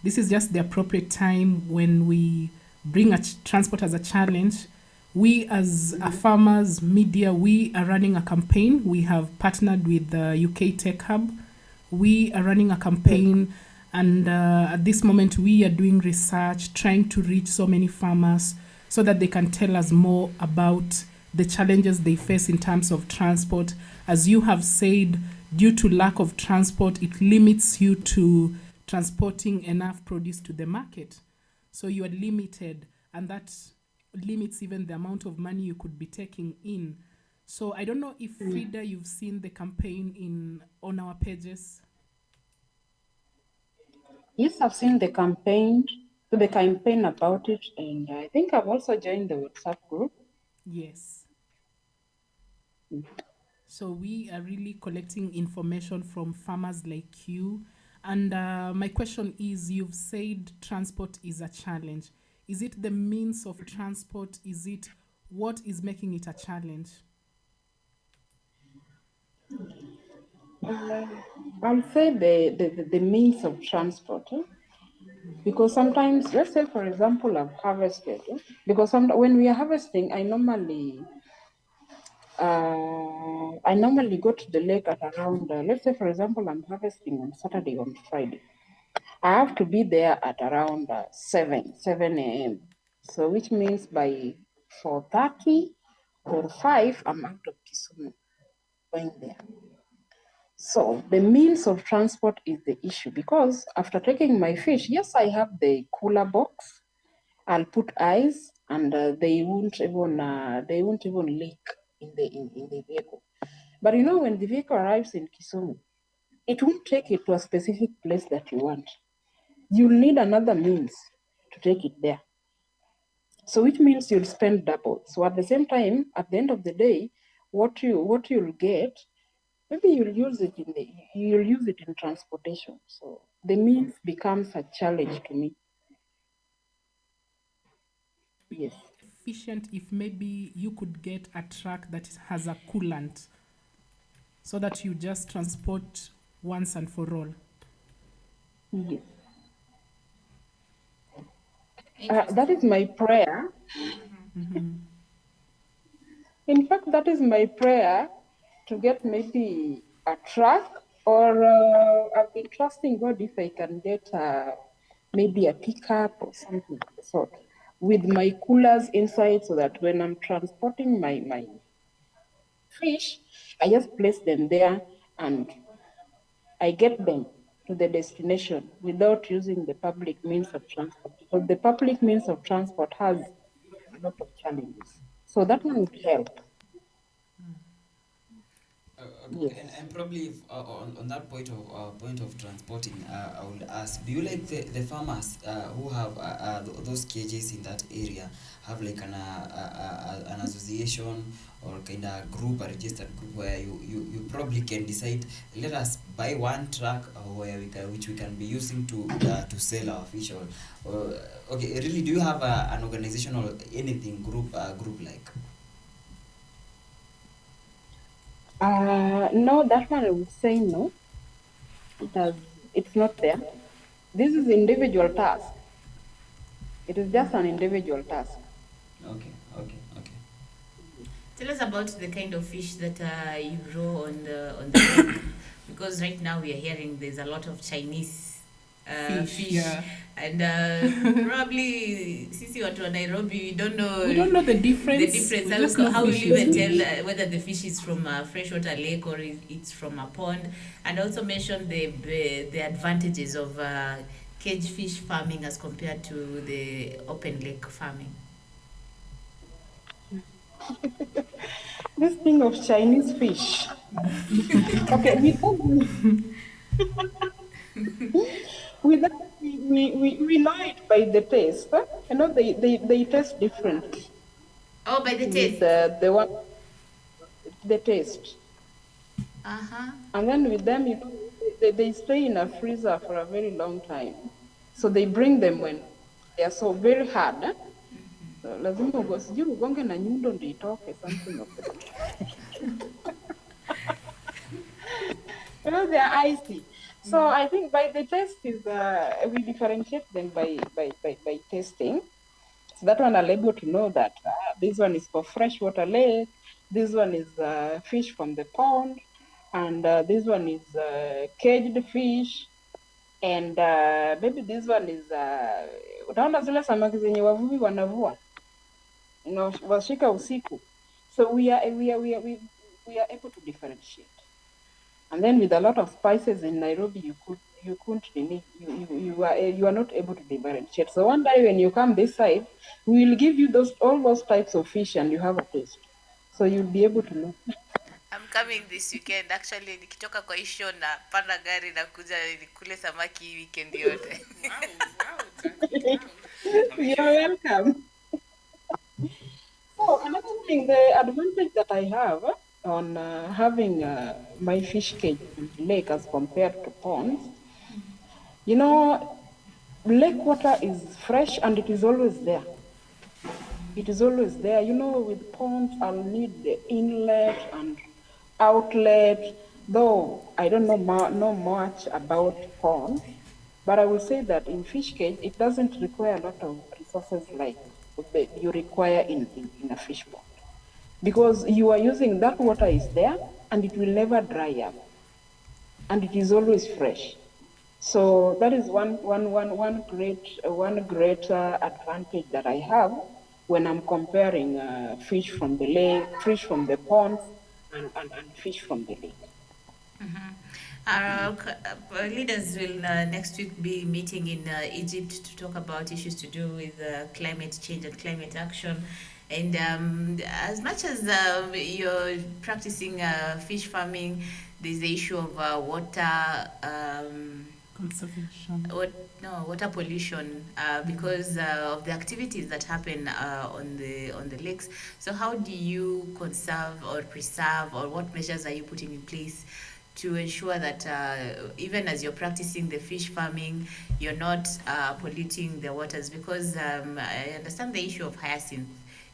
this is just the appropriate time when we bring transport as a challenge. We as a farmers media, we are running a campaign. We have partnered with the UK Tech Hub. We are running a campaign, and at this moment we are doing research, trying to reach so many farmers so that they can tell us more about the challenges they face in terms of transport. As you have said, due to lack of transport, it limits you to transporting enough produce to the market. So you are limited, and that limits even the amount of money you could be taking in. So I don't know if Frida, you've seen the campaign on our pages. Yes, I've seen the campaign about it, and I think I've also joined the WhatsApp group. Yes. So we are really collecting information from farmers like you. And my question is, you've said transport is a challenge. Is it the means of transport? Is it what is making it a challenge? I'll say the means of transport. Because sometimes, let's say, for example, I've harvested. Because when we are harvesting, I normally go to the lake at around, let's say, for example, I'm harvesting on Saturday, on Friday. I have to be there at around 7 a.m. So which means by 4:30 or 5, I'm out of Kisumu going there. So the means of transport is the issue, because after taking my fish, yes, I have the cooler box. I'll put ice, and they won't even leak in the vehicle. But when the vehicle arrives in Kisumu, it won't take it to a specific place that you want. You'll need another means to take it there. So which means you'll spend double. So at the same time, at the end of the day, what you'll get, maybe you'll use it in transportation. So the means becomes a challenge to me. Yes. Efficient if maybe you could get a truck that has a coolant so that you just transport once and for all. Yes. That is my prayer. In fact, that is my prayer, to get maybe a truck, or I've been trusting God if I can get maybe a pickup or something of the sort with my coolers inside, so that when I'm transporting my fish, I just place them there and I get them to the destination without using the public means of transport, because the public means of transport has a lot of challenges. So that one would help. Okay, and probably if, on that point of transporting, I would ask, do you like the farmers who have those cages in that area have like an association or kind of group, a registered group, where you probably can decide, let us buy one truck which we can be using to sell our fish, or okay, really, do you have an organization or anything group like? No, that one I would say no. It's not there. This is individual task. It is just an individual task. Okay. Tell us about the kind of fish that you grow on the lake, because right now we are hearing there's a lot of Chinese fish. Yeah. And probably sisi watu wa Nairobi, we don't know the difference. How will you even tell whether the fish is from a freshwater lake or it's from a pond? And also mention the advantages of cage fish farming as compared to the open lake farming. This thing of Chinese fish. Okay, we know it by the taste. They taste differently. Oh, by the taste. The taste. And then with them, they stay in a freezer for a very long time. So they bring them when they are so very hard. So lazima ugonge na nyundo ndio itoke, something of that. They are icy. So I think by the taste is we differentiate them by tasting. So that one I'll able to know that this one is for freshwater lake, this one is fish from the pond, and this one is caged fish, and maybe this one is utaona zile samaki zenye wavuvi wanavua washika usiku. So we are able to differentiate. And then with a lot of spices in Nairobi, you are not able to differentiate. So one day when you come this side, we will give you all those types of fish and you have a taste. So you'll be able to know. I'm coming this weekend actually, nikitoka kwa isho na panda gari na kuja nikule samaki weekend yote. You're welcome. So another thing, the advantage that I have on having my fish cage in the lake as compared to ponds, lake water is fresh and it is always there. It is always there. With ponds, I'll need the inlet and outlet, though I don't know much about ponds, but I will say that in fish cage, it doesn't require a lot of resources like you require in a fish pond. Because you are using that water is there and it will never dry up. And it is always fresh. So that is one great advantage that I have when I'm comparing fish from the lake, fish from the ponds, and fish from the lake. Our leaders will next week be meeting in Egypt to talk about issues to do with climate change and climate action. And as much as you're practicing fish farming, there's the issue of water conservation. Water pollution because of the activities that happen on the lakes. So how do you conserve or preserve, or what measures are you putting in place to ensure that even as you're practicing the fish farming, you're not polluting the waters? Because I understand the issue of hyacinth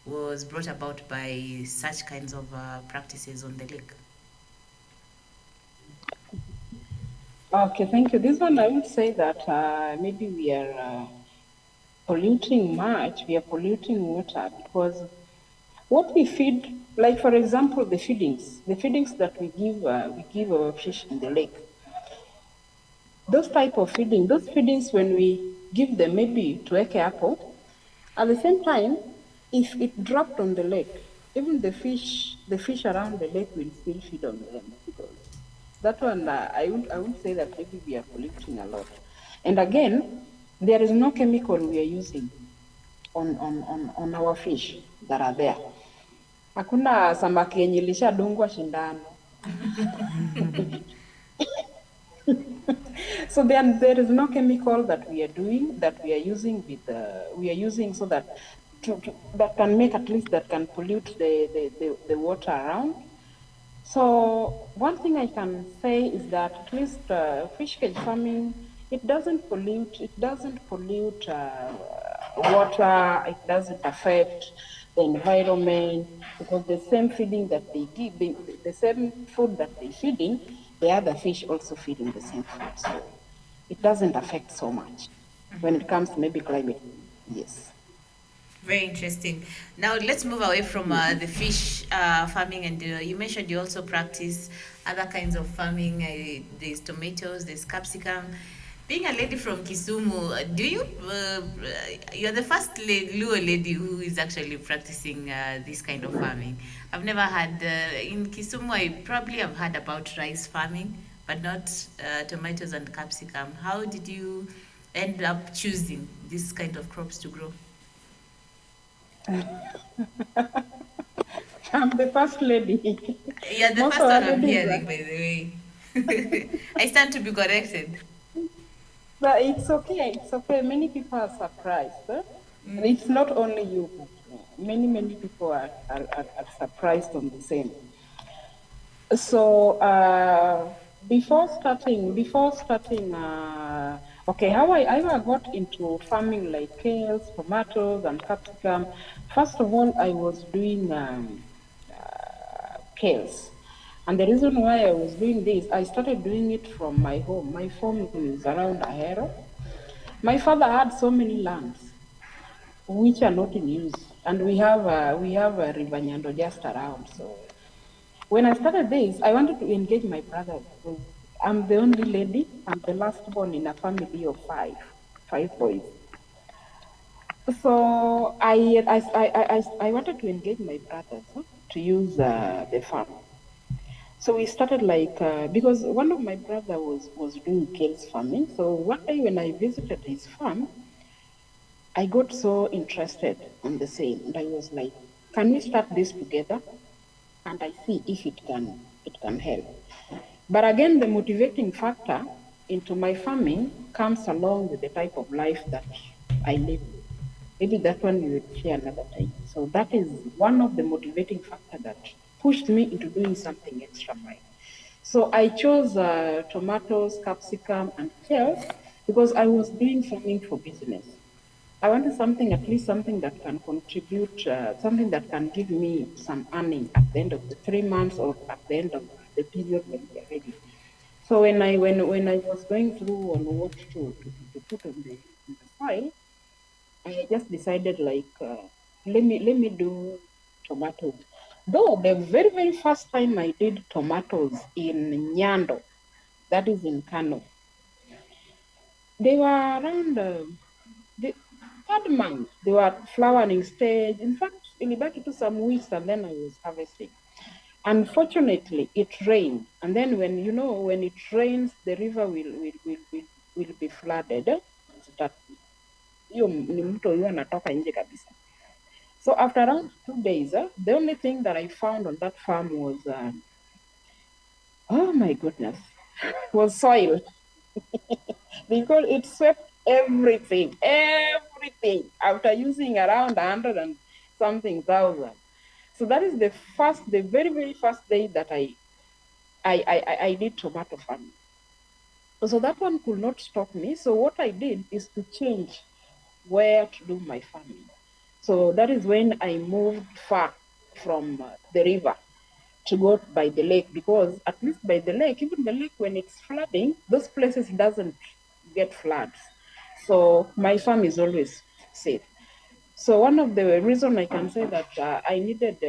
was brought about by such kinds of practices on the lake. Okay, thank you. This one I would say that maybe we are polluting much. We are polluting water because what we feed, like for example, the feedings that we give our fish in the lake. Those feedings when we give them maybe to Eke Apple, at the same time, if it dropped on the lake, even the fish around the lake will still feed on them. Because that one, I would say that maybe we are polluting a lot. And again, there is no chemical we are using on our fish that are there. Hakuna samaki yenye ilishadungwa shindano. So there is no chemical that we are using so that that can make, at least that can pollute the water around. So one thing I can say is that at least fish cage farming, it doesn't pollute water, it doesn't affect the environment, because the same feeding that they give, the same food that they feeding, the other fish also feeding the same food. So it doesn't affect so much when it comes to maybe climate. Yes. Very interesting. Now let's move away from the fish farming, and you mentioned you also practice other kinds of farming. There's tomatoes, there's capsicum. Being a lady from Kisumu, do you? You're the first Luo lady who is actually practicing this kind of farming. I've never had in Kisumu. I probably have heard about rice farming, but not tomatoes and capsicum. How did you end up choosing this kind of crops to grow? I'm the first lady. Yeah, the first one I'm hearing, by the way. I stand to be corrected. But it's okay. Many people are surprised. And it's not only you, but many people are surprised on the same. So before starting, okay, how I got into farming like kales, tomatoes, and capsicum. First of all, I was doing kales. And the reason why I was doing this, I started doing it from my home. My home is around Ahero. My father had so many lands. which are not in use. And we have a River Nyando just around. So when I started this, I wanted to engage my brother because I'm the only lady. I'm the last born in a family of five boys. So I wanted to engage my brothers to use the farm. So we started because one of my brother was doing kales farming. So one day when I visited his farm, I got so interested on the same, and I was like, "Can we start this together?" And I see if it can help. But again, the motivating factor into my farming comes along with the type of life that I live. Maybe that one we will share another time. So that is one of the motivating factor that pushed me into doing something extra fine. So I chose tomatoes, capsicum, and kale because I was doing farming for business. I wanted something, at least something that can contribute, something that can give me some earning at the end of the 3 months or at the end of the period when we are ready. So when I was going through on what to put on the file, I just decided let me do tomatoes. Though the very very first time I did tomatoes in Nyando, that is in Kano, they were around the third month. They were flowering stage. In fact, ilibaki to some weeks and then I was harvesting. Unfortunately, it rained, and then when it rains, the river will be flooded. Hiyo ni mto huyo anatoka nje kabisa. So after around 2 days, the only thing that I found on that farm was, oh my goodness, was soil. Because it swept everything after using around 100 and something thousand. So that is the very, very first day that I did tomato farming. So that one could not stop me. So what I did is to change where to do my farming. So that is when I moved far from the river to go by the lake, because at least by the lake, even the lake when it's flooding, those places doesn't get floods. So my farm is always safe. So one of the reason I can say that I needed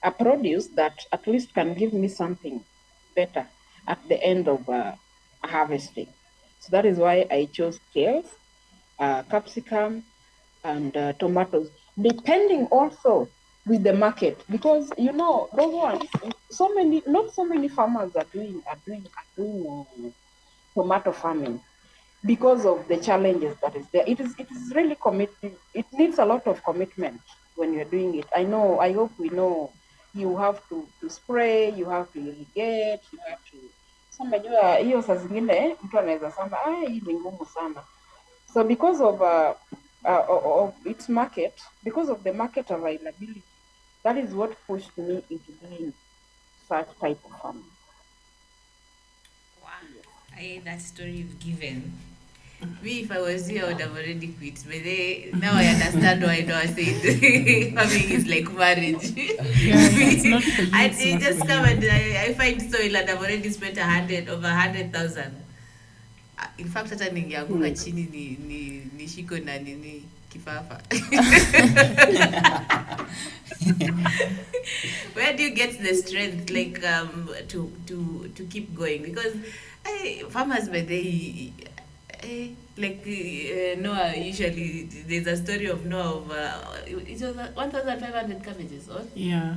a produce that at least can give me something better at the end of harvesting. So that is why I chose kales, capsicum, and tomatoes, depending also with the market, because those ones, not so many farmers are doing tomato farming because of the challenges that is there. It is really committed. It needs a lot of commitment when you're doing it. I hope we know you have to spray, you have to irrigate, you have to. So unajua hiyo saa zingine mtu anaweza sema hii ni ngumu sana. So because of its market, because of the market availability, that is what pushed me into doing such type of farming. Wow, that story you've given. Me, if I was you, I would have already quit. But now I understand why Noah said farming is like marriage. It's not for you, And it's you not just for come you. and I find soil and I've already spent over 100,000. In fact, hata ningeanguka chini nishiko na nini kifafa. Where do you get the strength to keep going? Because farmers by they Noah, usually there's a story of Noah of it was 1,500 cabbages, or Yeah.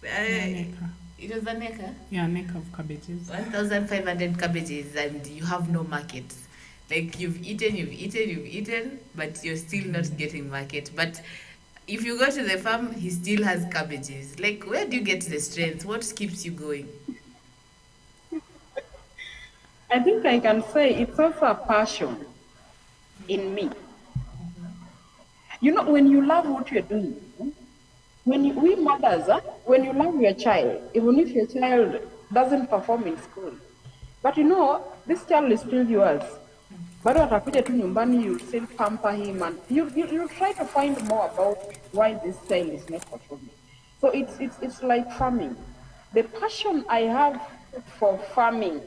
it An acre. was an acre. Yeah, an acre of cabbages. 1,500 cabbages, and you have no market. Like you've eaten, but you're still not getting market. But if you go to the farm, he still has cabbages. Like, where do you get the strength? What keeps you going? I think I can say it's also a passion in me. When you love what you're doing, we mothers, when you love your child, even if your child doesn't perform in school, but this child is still yours. Bado atakuja tu nyumbani, you still pamper him, and you try to find more about why this child is not performing. So it's like farming. The passion I have for farming,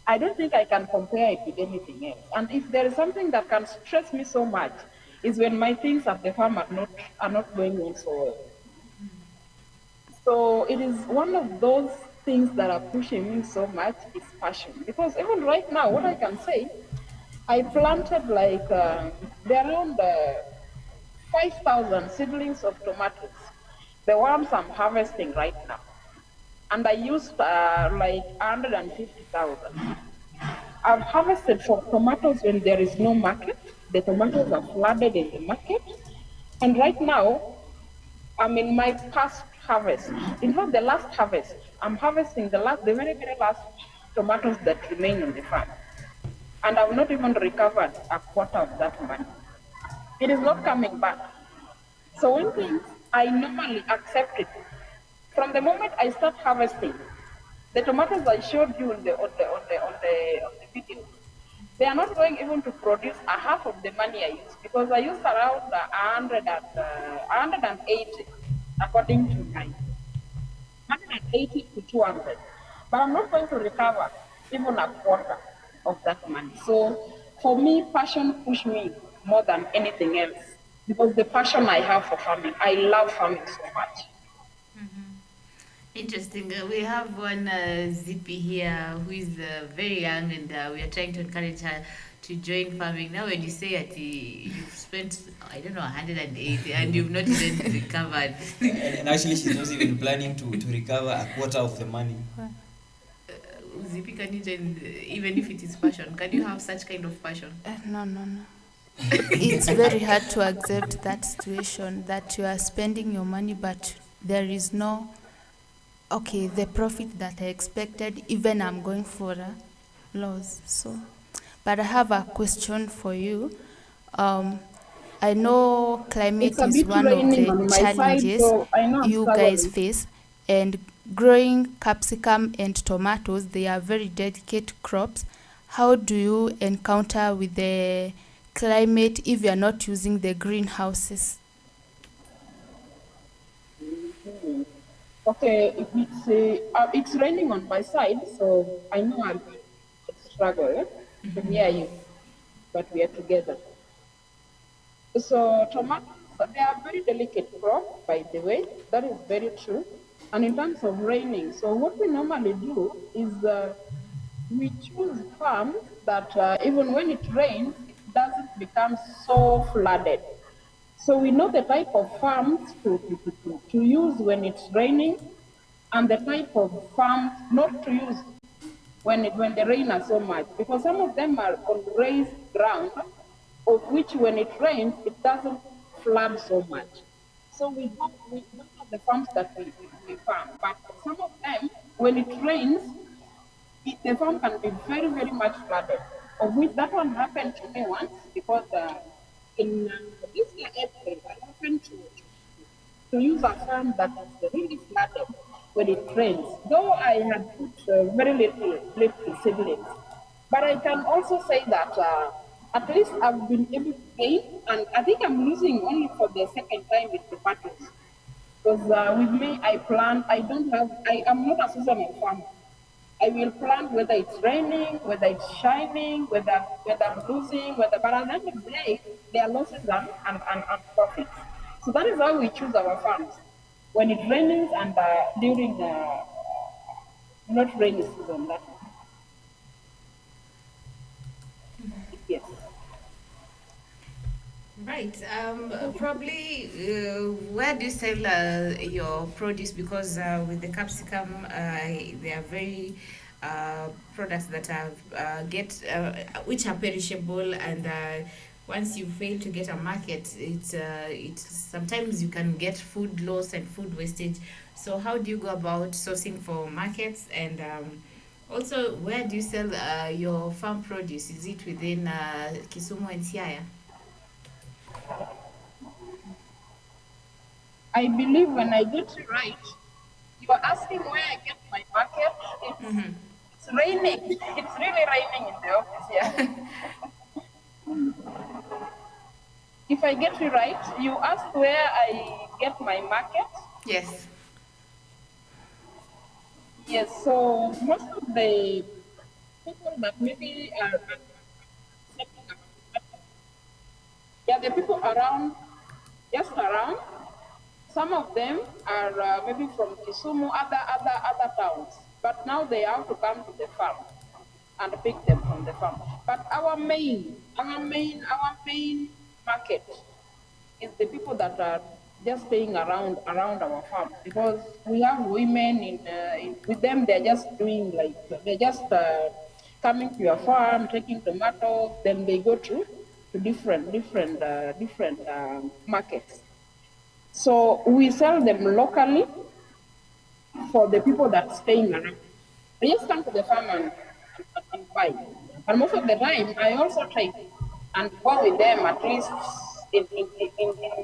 I don't think I can compare it with anything else. And if there is something that can stress me so much, is when my things at the farm are not going on so well. So it is one of those things that are pushing me so much is passion. Because even right now, what I can say, I planted like there are around 5,000 seedlings of tomatoes. The ones I'm harvesting right now. And I used like 150,000. I've harvested for tomatoes when there is no market. The tomatoes are flooded in the market. And right now, I'm in my past harvest. In fact, the last harvest, I'm harvesting the very, very last tomatoes that remain on the farm. And I've not even recovered a quarter of that money. It is not coming back. So one thing, I normally accept it. From the moment I start harvesting, the tomatoes I showed you on the video, they are not going even to produce a half of the money I used because I used around 180 according to my 180 to 200. But I'm not going to recover even a quarter of that money. So for me, passion pushed me more than anything else because the passion I have for farming, I love farming so much. Interesting. We have one Zippy here who is very young, and we are trying to encourage her to join farming. Now, when you say that you've spent, I don't know, 180 and you've not even recovered. And actually, she's not even planning to recover a quarter of the money. Zippy, can you join, even if it is passion? Can you have such kind of passion? No. It's very hard to accept that situation that you are spending your money, but there is no the profit that I expected, even I'm going for a loss. So, but I have a question for you. I know climate is one of the challenges you guys face, and growing capsicum and tomatoes, they are very delicate crops. How do you encounter with the climate if you are not using the greenhouses? Okay, it's raining on my side, so I know I'll struggle to hear you, but we are together. So tomatoes, they are very delicate crop, by the way. That is very true. And in terms of raining, so what we normally do is we choose farms that even when it rains, it doesn't become so flooded. So we know the type of farms to use when it's raining and the type of farms not to use when the rain is so much. Because some of them are on raised ground, of which when it rains, it doesn't flood so much. So we have the farms that we farm. But some of them, when it rains, the farm can be very, very much flooded. Of which that one happened to me once because in this year, April, I happened to use a farm that is really flooded when it rains. Though I had put very little seedlings. But I can also say that at least I've been able to gain, and I think I'm losing only for the second time with tomatoes. Because with me, I am not a seasonal farmer. I will plant whether it's raining, whether it's shining, whether I'm losing, but at the end of the day, there are losses and profits. So that is how we choose our farms. When it rains and during not rainy season. Yes. Right. Probably, where do you sell your produce? Because with the capsicum, they are very products that are which are perishable, and once you fail to get a market, it's sometimes you can get food loss and food wastage. So how do you go about sourcing for markets, and also where do you sell your farm produce? Is it within Kisumu and Siaya? I believe when I get it right, you are asking where I get my market. It's raining. It's really raining in the office here. If I get it right, you ask where I get my market? Yes. Yes, so most of the people that maybe are Yeah, the people around, just around. Some of them are maybe from Kisumu, other towns. But now they have to come to the farm and pick them from the farm. But our main market is the people that are just staying around our farm, because we have women with them. They're just doing like they're just coming to your farm, taking tomatoes, then they go to different markets. So we sell them locally for the people that staying around. They just come to the farm and buy. And most of the time, I also try and go with them at least in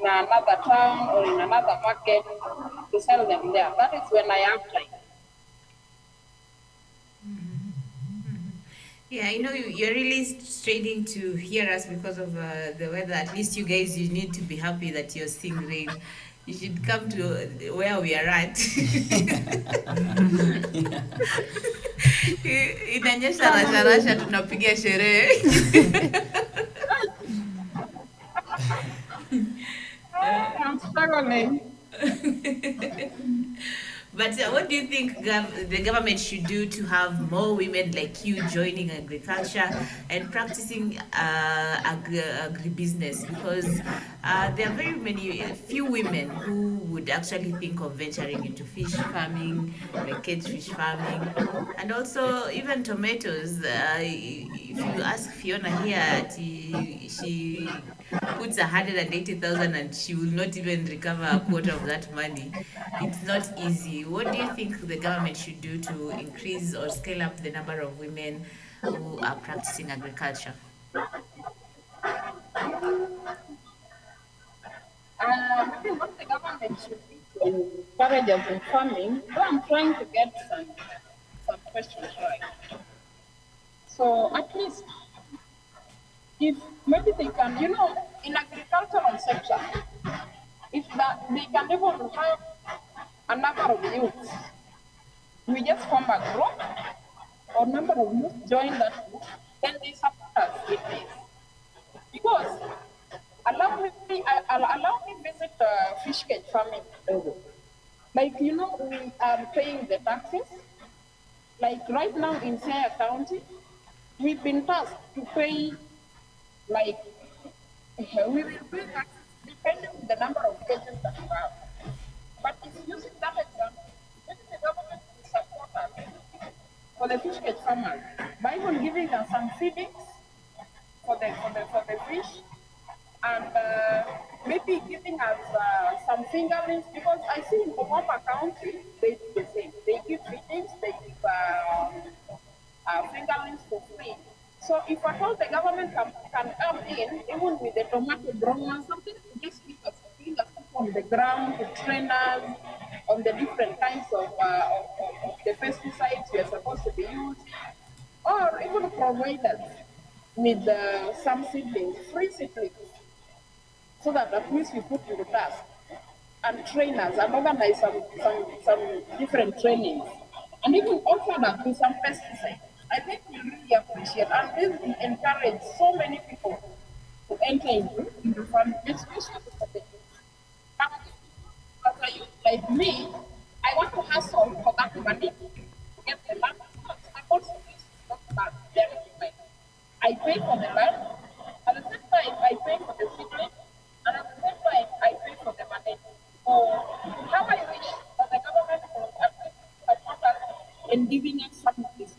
another town or in another market to sell them there. That is when I have time. Yeah, I know you're really straining to hear us because of the weather. At least you guys, you need to be happy that you're seeing rain. You should come to where we are at. Inanyesha rasha tunapiga sherehe. I'm struggling. But what do you think the government should do to have more women like you joining agriculture and practicing agribusiness? Because there are few women who would actually think of venturing into fish farming, like cage fish farming, and also even tomatoes. If you ask Fiona here, she puts 180,000 and she will not even recover a quarter of that money. It's not easy. What do you think the government should do to increase or scale up the number of women who are practicing agriculture? Maybe what the government should do to encourage us in farming. So I'm trying to get some questions right. So at least if maybe they can, in agricultural sector, if that they can even have a number of youths, we just form a group or number of youths join that group, then they support us with this. Because allow me visit fish cage farming. Like we are paying the taxes. Like right now in Siaya County, we've been tasked to pay we will pay taxes depending on the number of cages that you have. But if using that example, maybe the government will support us for the fish cage farmers by even giving us some feedings for the fish, and maybe giving us some fingerlings, because I see in Bungoma County they do the same. They give feedings, they give fingerlings for free. So if at all the government can come in, even with the tomato growers, something to just give us on the ground, to train us on the different kinds of the pesticides we are supposed to be using, or even provide us with some seedlings, free seedlings, so that at least we put to the task and train us and organize some different trainings, and even offer us with some pesticides. I think we really appreciate, and this will encourage so many people to enter into farming, especially for the youth. As a youth like me, I want to hustle for that money to get the land. I also not bad. I pay for the land, at the same time I pay for the seedling, and at the same time I pay for the money. So how I wish that the government would support us in giving us some of these.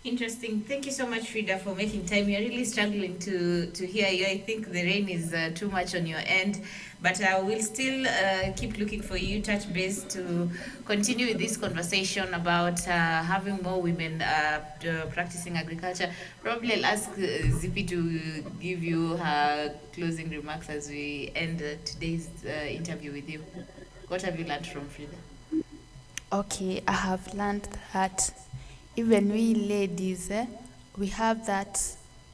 Interesting. Thank you so much, Frida, for making time. You're really struggling to hear you. I think the rain is too much on your end, but we'll still keep looking for you, touch base to continue with this conversation about having more women practicing agriculture. Probably I'll ask Zippy to give you her closing remarks as we end today's interview with you. What have you learned from Frida? Okay, I have learned that even we ladies, we have that,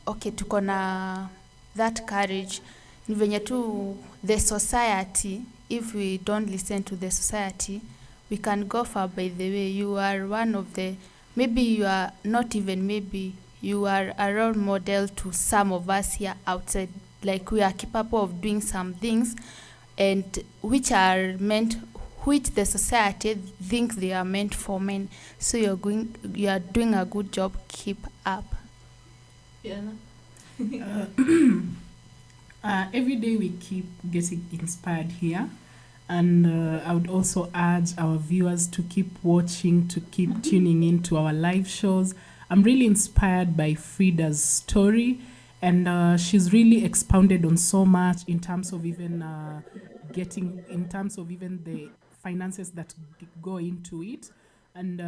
tuko na that courage. Ni venye tu the society, if we don't listen to the society, we can go far. By the way, you are one of the, maybe you are not even, maybe You are a role model to some of us here outside. Like, we are capable of doing some things, and which the society thinks they are meant for men. So you are doing a good job. Keep up. Yeah. Every day we keep getting inspired here. And I would also urge our viewers to keep watching, to keep tuning in to our live shows. I'm really inspired by Frida's story, and she's really expounded on so much in terms of even the finances that go into it. And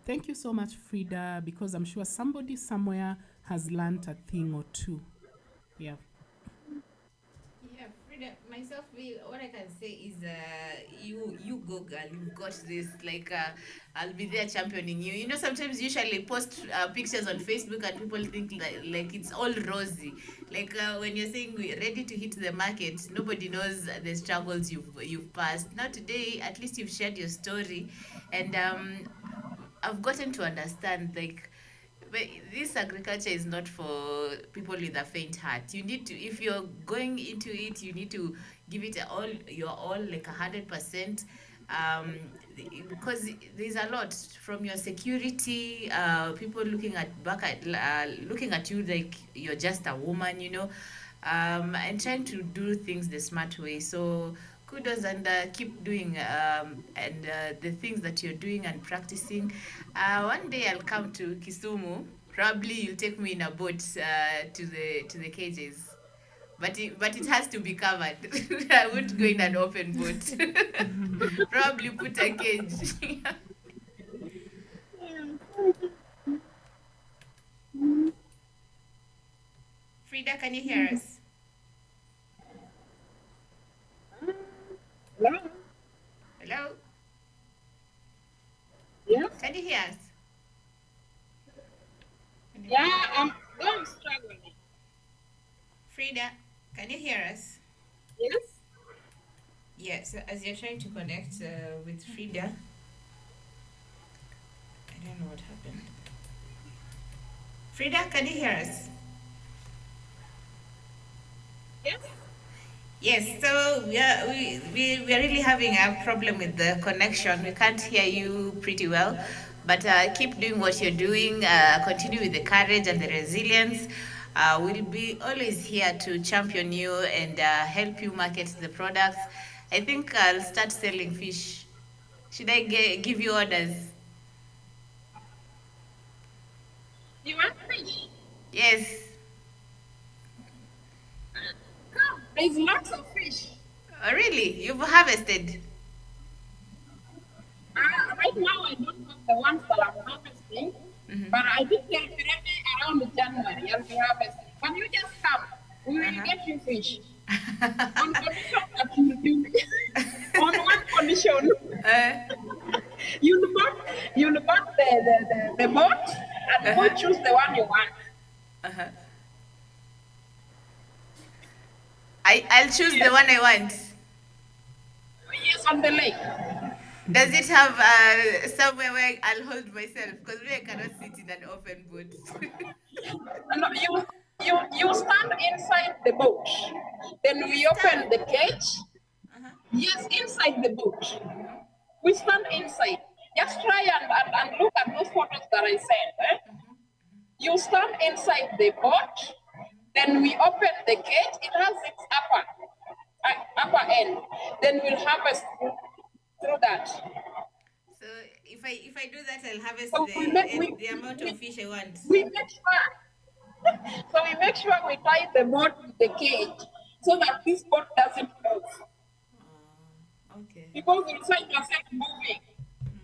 thank you so much, Frida, because I'm sure somebody somewhere has learned a thing or two. Yeah. Yeah, Frida, myself, what I can say is, you go, girl. You've got this. Like, I'll be there championing you. You know, sometimes usually post pictures on Facebook and people think like it's all rosy. Like, when you're saying we're ready to hit the market, nobody knows the struggles you've passed. Now today, at least you've shared your story, and I've gotten to understand, like, but this agriculture is not for people with a faint heart. You need to, if you're going into it, you need to give it your all, like 100%. Because there's a lot from your security, people looking at you like you're just a woman, and trying to do things the smart way. So kudos, and keep doing the things that you're doing and practicing. One day I'll come to Kisumu. Probably you'll take me in a boat to the cages. But it has to be covered. I won't go in an open boat. Probably put a cage. Frida, can you hear us? Hello? Hello? Yes? Can you hear us? Yeah, I'm struggling. Frida, can you hear us? Yes? Yeah, so as you're trying to connect with Frida, I don't know what happened. Frida, can you hear us? Yes? Yes, so we are really having a problem with the connection. We can't hear you pretty well, but keep doing what you're doing. Continue with the courage and the resilience. We'll be always here to champion you and help you market the products. I think I'll start selling fish. Should I give you orders? You want fish? Yes. Come, there's lots of fish. Oh, really? You've harvested? Right now, I don't have the ones that I'm harvesting, but I think they'll be ready around January. I'll be harvesting. When you just come, we will get you fish. On condition that you do. On one condition, you'll board the boat and we'll choose the one you want. I'll choose the one I want. Yes, on the lake. Does it have somewhere where I'll hold myself? Because I cannot sit in an open boat. No, you stand inside the boat. Then we open the cage. Yes, inside the boat. We stand inside. Just try and look at those photos that I sent. You stand inside the boat. Then we open the cage. It has its upper end. Then we'll harvest through that. So if I do that, I'll harvest So the amount of fish I want. We make sure. So we make sure we tie the boat with the cage so that this boat doesn't move. Okay. Because you find yourself moving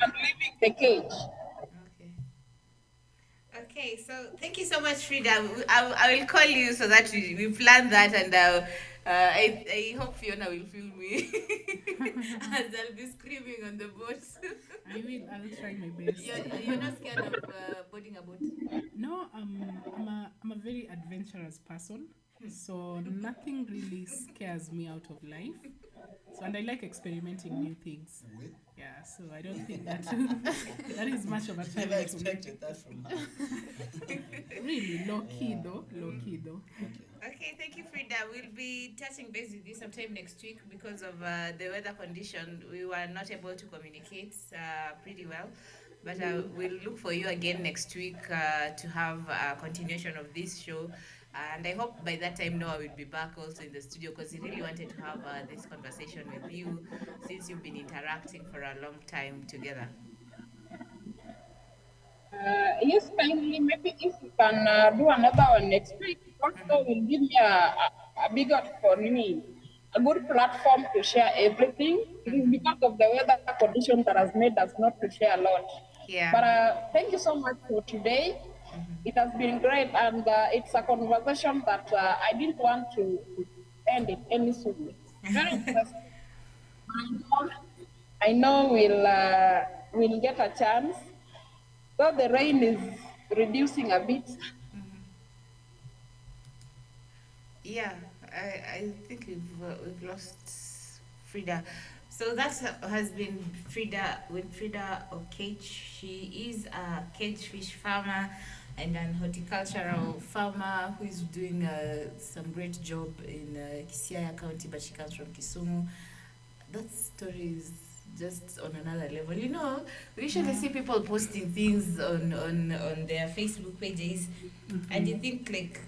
and leaving the cage. Okay, so thank you so much, Frida. I will call you so that we plan that, and I hope Fiona will film me as I'll be screaming on the boat. I'll try my best. You're not scared of boarding a boat? No, I'm a very adventurous person, so nothing really scares me out of life. So, and I like experimenting new things. With? Yeah, so I don't think that that is much of a Never challenge for me. expected that from her. Really low key Yeah. though, low key though. Okay. Okay, thank you, Frida. We'll be touching base with you sometime next week because of the weather condition. We were not able to communicate pretty well, but we'll look for you again next week to have a continuation of this show. And I hope by that time Noah will be back also in the studio because he really wanted to have this conversation with you since you've been interacting for a long time together. Yes, kindly, maybe if you can do another one next week, also will give me a bigger, for me, a good platform to share everything. It is because of the weather condition that has made us not to share a lot. Yeah. But thank you so much for today. It has been great, and it's a conversation that I didn't want to end it any sooner. Very interesting. I know we'll get a chance. So the rain is reducing a bit. Yeah, I think we've lost Frida. So that has been Frida with Frida Okech. She is a cage fish farmer and an horticultural farmer who is doing some great job in Kisiaya County, but she comes from Kisumu. That story is just on another level. You know, we usually see people posting things on their Facebook pages, and you think like,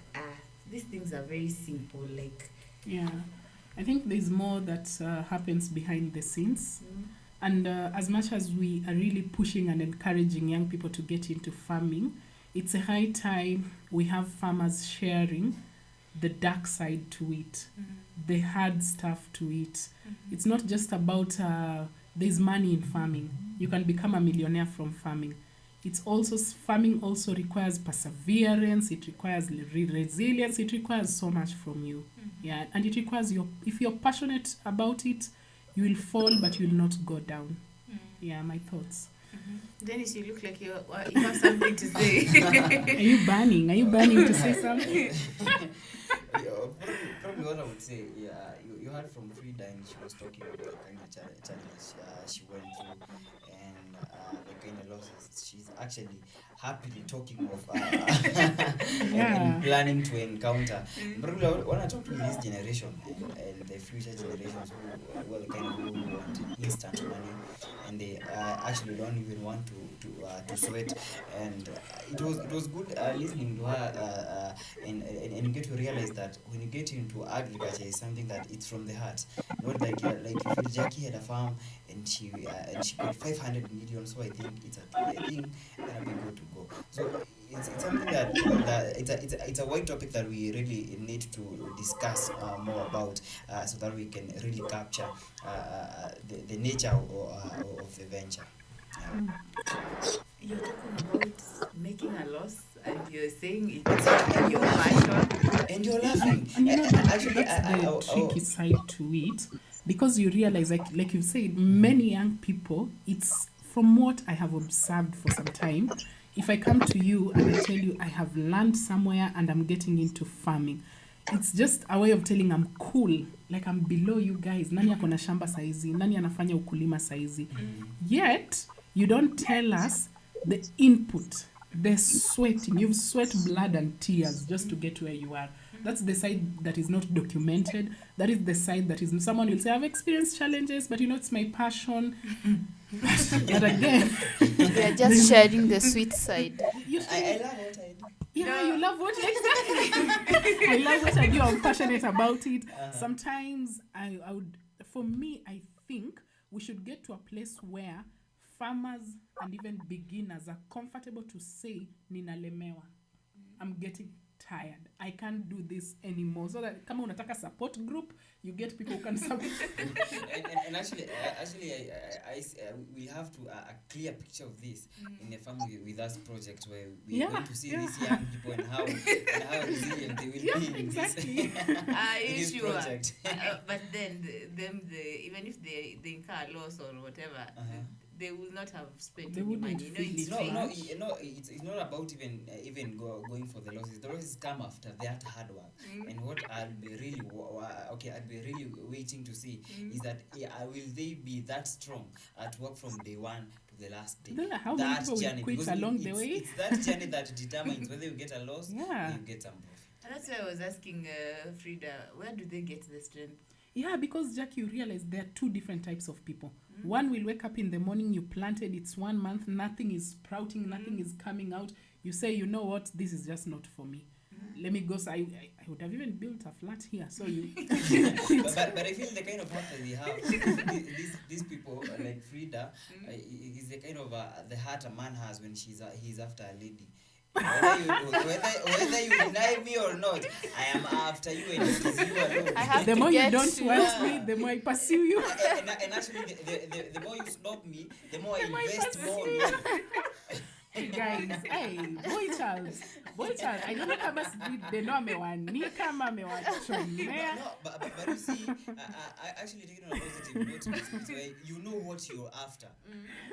these things are very simple. Like, Yeah, I think there's more that happens behind the scenes. And as much as we are really pushing and encouraging young people to get into farming, it's a high time we have farmers sharing the dark side to it, the hard stuff to it. It's not just about there's money in farming. You can become a millionaire from farming. It's also, farming also requires perseverance, it requires resilience, it requires so much from you. Yeah, and it requires if you're passionate about it, you will fall, but you will not go down. Yeah, my thoughts. Dennis, you look like you have something to say. Are you burning? Are you burning to say something? Probably what I would say, yeah, you heard from Frida, and she was talking about the kind of challenge she went through and the kind of losses she's actually happily talking of and planning to encounter. Probably when I talk to this generation and the future generations who are the kind of people who want instant money, and they actually don't even want to sweat. And it was good listening to her and you get to realize that when you get into agriculture, it's something that it's from the heart, not like if Jackie had a farm and she got 500 million, so I think it's a thing that'll be good to go. So it's something that it's a wide topic that we really need to discuss more about, so that we can really capture the nature of the venture. You're talking about making a loss, and you're saying it's your passion, and you're laughing. And you know, Actually, that's the tricky side to it, because you realize, like you've said, many young people, it's from what I have observed for some time. If I come to you and I tell you I have learned somewhere and I'm getting into farming, it's just a way of telling I'm cool, like I'm below you guys. Nani ako na shamba saizi? Nani anafanya ukulima saizi? Yet, you don't tell us the input, the sweating. You've sweat blood and tears just to get where you are. That's the side that is not documented. That is the side that is, someone will say, I've experienced challenges, but you know, it's my passion. But again, We are just sharing the sweet side. I love what I do. Yeah, you love what exactly. I love what I do. I'm passionate about it. Sometimes I would, for me, I think we should get to a place where farmers and even beginners are comfortable to say, Ninalemewa, I'm getting tired. I can't do this anymore. So that kama unataka support group, you get people who can support. and actually, we have to a clear picture of this in the Family With Us project, where we want to see these young people and how resilient they will be in exactly. this project. But then even if they incur loss or whatever, they will not have spent They any wouldn't money. feel it. It's not about even going for the losses. The losses come after that hard work. And what I I'd be really I'd be really waiting to see is that will they be that strong at work from day one to the last day? Then how many people will quit because along the way? it's that journey that determines whether you get a loss Yeah. or you get some profit. And that's why I was asking Frida, where do they get the strength? Yeah, because Jack, you realize there are two different types of people. One will wake up in the morning, you planted, it's 1 month, nothing is sprouting, nothing is coming out. You say, you know what, this is just not for me. Let me go. So I would have even built a flat here. So you. but I feel the kind of heart that they have, these people like Frida, is the kind of the heart a man has when he's after a lady. Whether you deny me or not, I am after you and it is you alone. The more you don't want me, the more I pursue you. And actually, the more you stop me, the more I invest more. Hey guys, hey, boy child, I don't know kama they know amewanika ama amewachomea. No, but you see, I actually taking on a positive note, where you know what you're after.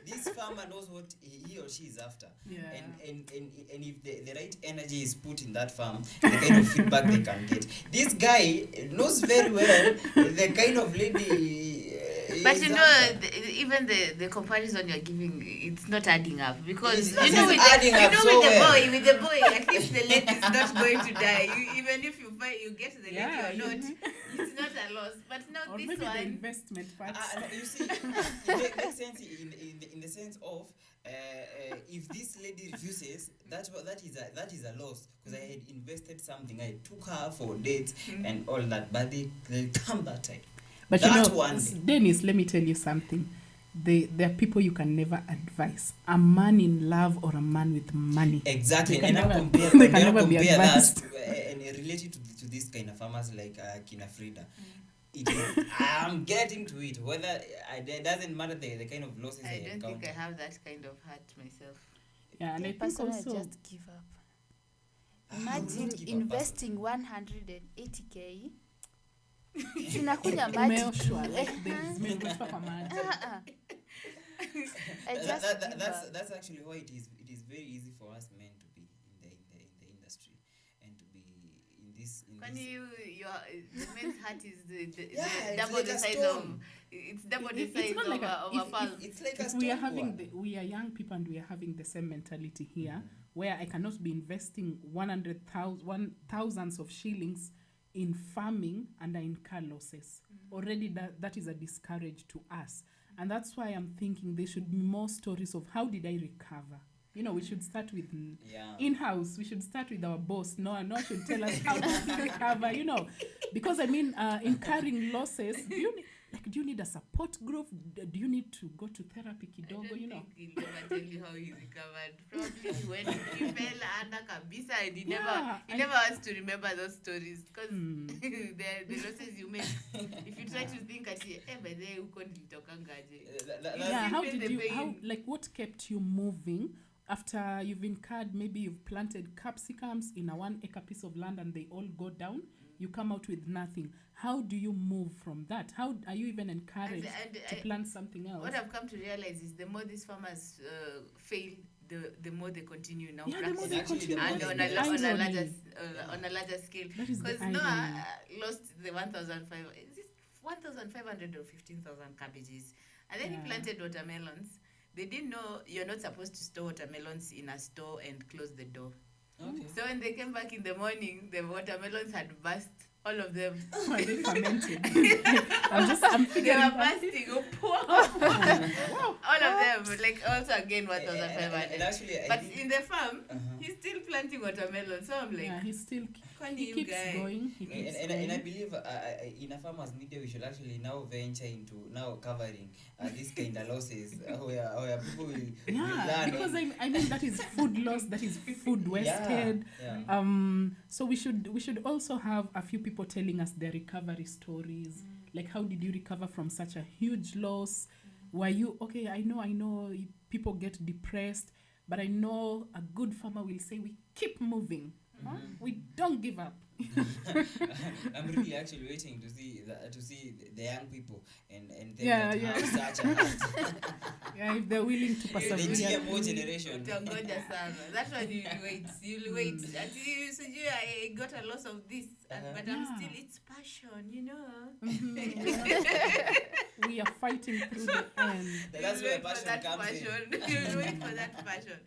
This farmer knows what he or she is after. Yeah. And if the right energy is put in that farm, the kind of feedback they can get. This guy knows very well the kind of lady. But you know, even the comparison you're giving, it's not adding up because with the boy, at least the lady is not going to die. Even if you get the lady or not, it's not a loss. But now or this maybe one, the investment part. You see, it makes sense in the sense of if this lady refuses, that is a loss because I had invested something. I took her for dates and all that, but they come that time. But that you know, Dennis, let me tell you something. There are people you can never advise. A man in love or a man with money. Exactly. They and can compare be that advised. and relate it to this kind of farmers like Kina Frida. I'm getting to it. Whether it doesn't matter the kind of losses I don't encounter. think I have that kind of heart myself. Yeah, and I think Personally, also just give up. Imagine investing 180k. Sinakunya maji tu. umeoshwa, like zimeoshwa kwa maji. I just give up. That's actually why it is very easy for us men to be in the industry and to be in this. When the men's heart is the Yeah, double like the a size stone. of it's double the It's size not like of a palm. It's like a If we are stone having wall. we are young people and we are having the same mentality here, where I cannot be investing thousands of shillings in farming and I incur losses. Already that is a discourage to us. And that's why I'm thinking there should be more stories of how did I recover. You know, we should start with in-house. We should start with our boss. No should tell us how to recover, you know. Because I mean, incurring losses, do you need a support group? Do you need to go to therapy kidogo, you know? He'll never tell you how he recovered. Probably when he fell under kabisa and he never wants to remember those stories because the losses you make. If you try to think at by the way uko nilitokangaje. Yeah, what kept you moving after you've incurred, maybe you've planted capsicums in a 1 acre piece of land and they all go down? You come out with nothing. How do you move from that? How are you even encouraged to plant something else? What I've come to realize is the more these farmers fail, the more they continue now The more they practicing continue. and on a larger scale. Because Noah lost the 1,500 or 15,000 cabbages, and then he planted watermelons. They didn't know you're not supposed to store watermelons in a store and close the door. Okay. So when they came back in the morning, the watermelons had burst, all of them. Are they fermented? I'm They figuring were that. bursting. All of them, like also again 1,500. Actually, But in the farm, he's still planting watermelon. So I'm like, Yeah, he still funny he you keeps guy. going. He keeps and going. I believe in a farmers media we should actually now venture into now covering these kind of losses where people will learn. Because I mean that is food loss, that is food wasted. Yeah. So we should also have a few people telling us their recovery stories. Like, how did you recover from such a huge loss? Were you okay? I know people get depressed, but I know a good farmer will say we keep moving. Huh? We don't give up. I'm really actually waiting to see the young people and them Yeah, that yeah. have such a heart. Yeah, if they're willing to The persevere. GMO generation. Utangoja sana. That one you'll wait. Ati sijui I got a loss of this, but I'm Yeah. still, it's passion, you know. We are fighting through the end. That's You'll where wait for passion that comes passion. in. You'll wait for that passion.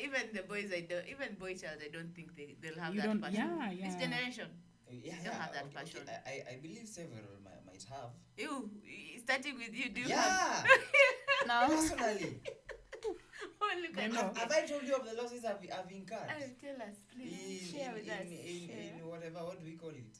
Even the boys, even boy child, I don't think they'll have You that don't- passion. yeah, This yeah. generation. Yeah, Don't have that okay, passion. okay. I believe several might have. You, starting with you, do you have? Yeah, No. personally. Oh, look at No. that. Have I told you of the losses I've incurred? Tell us, please. Share with us. In whatever, what do we call it?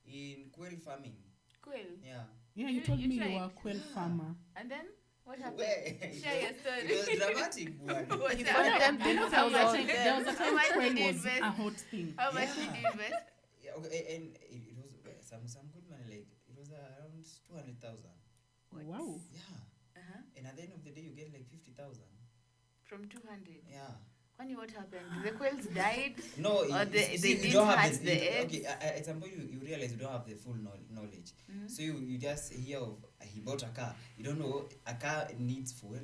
In quail farming. Cool. Yeah. Yeah, you You- told you me you tried? were a quail Yeah. farmer. And then what happened? Where? Share your story. It was dramatic, one. What You happened? got them There was a $10,000. time, there was a How time much quail did you was invest? a hot thing. How much Yeah. did you invest? Yeah, okay, and it was some good money, like it was around 200,000. Wow. Yeah, Uh-huh. and at the end of the day, you get like 50,000. From 200. Yeah. Funny, what happened? The quails died? No, Or they you didn't don't have hatch the eggs? Okay, at some point you realize you don't have the full knowledge. Mhm. So you just hear of he bought a car. You don't know a car needs fuel,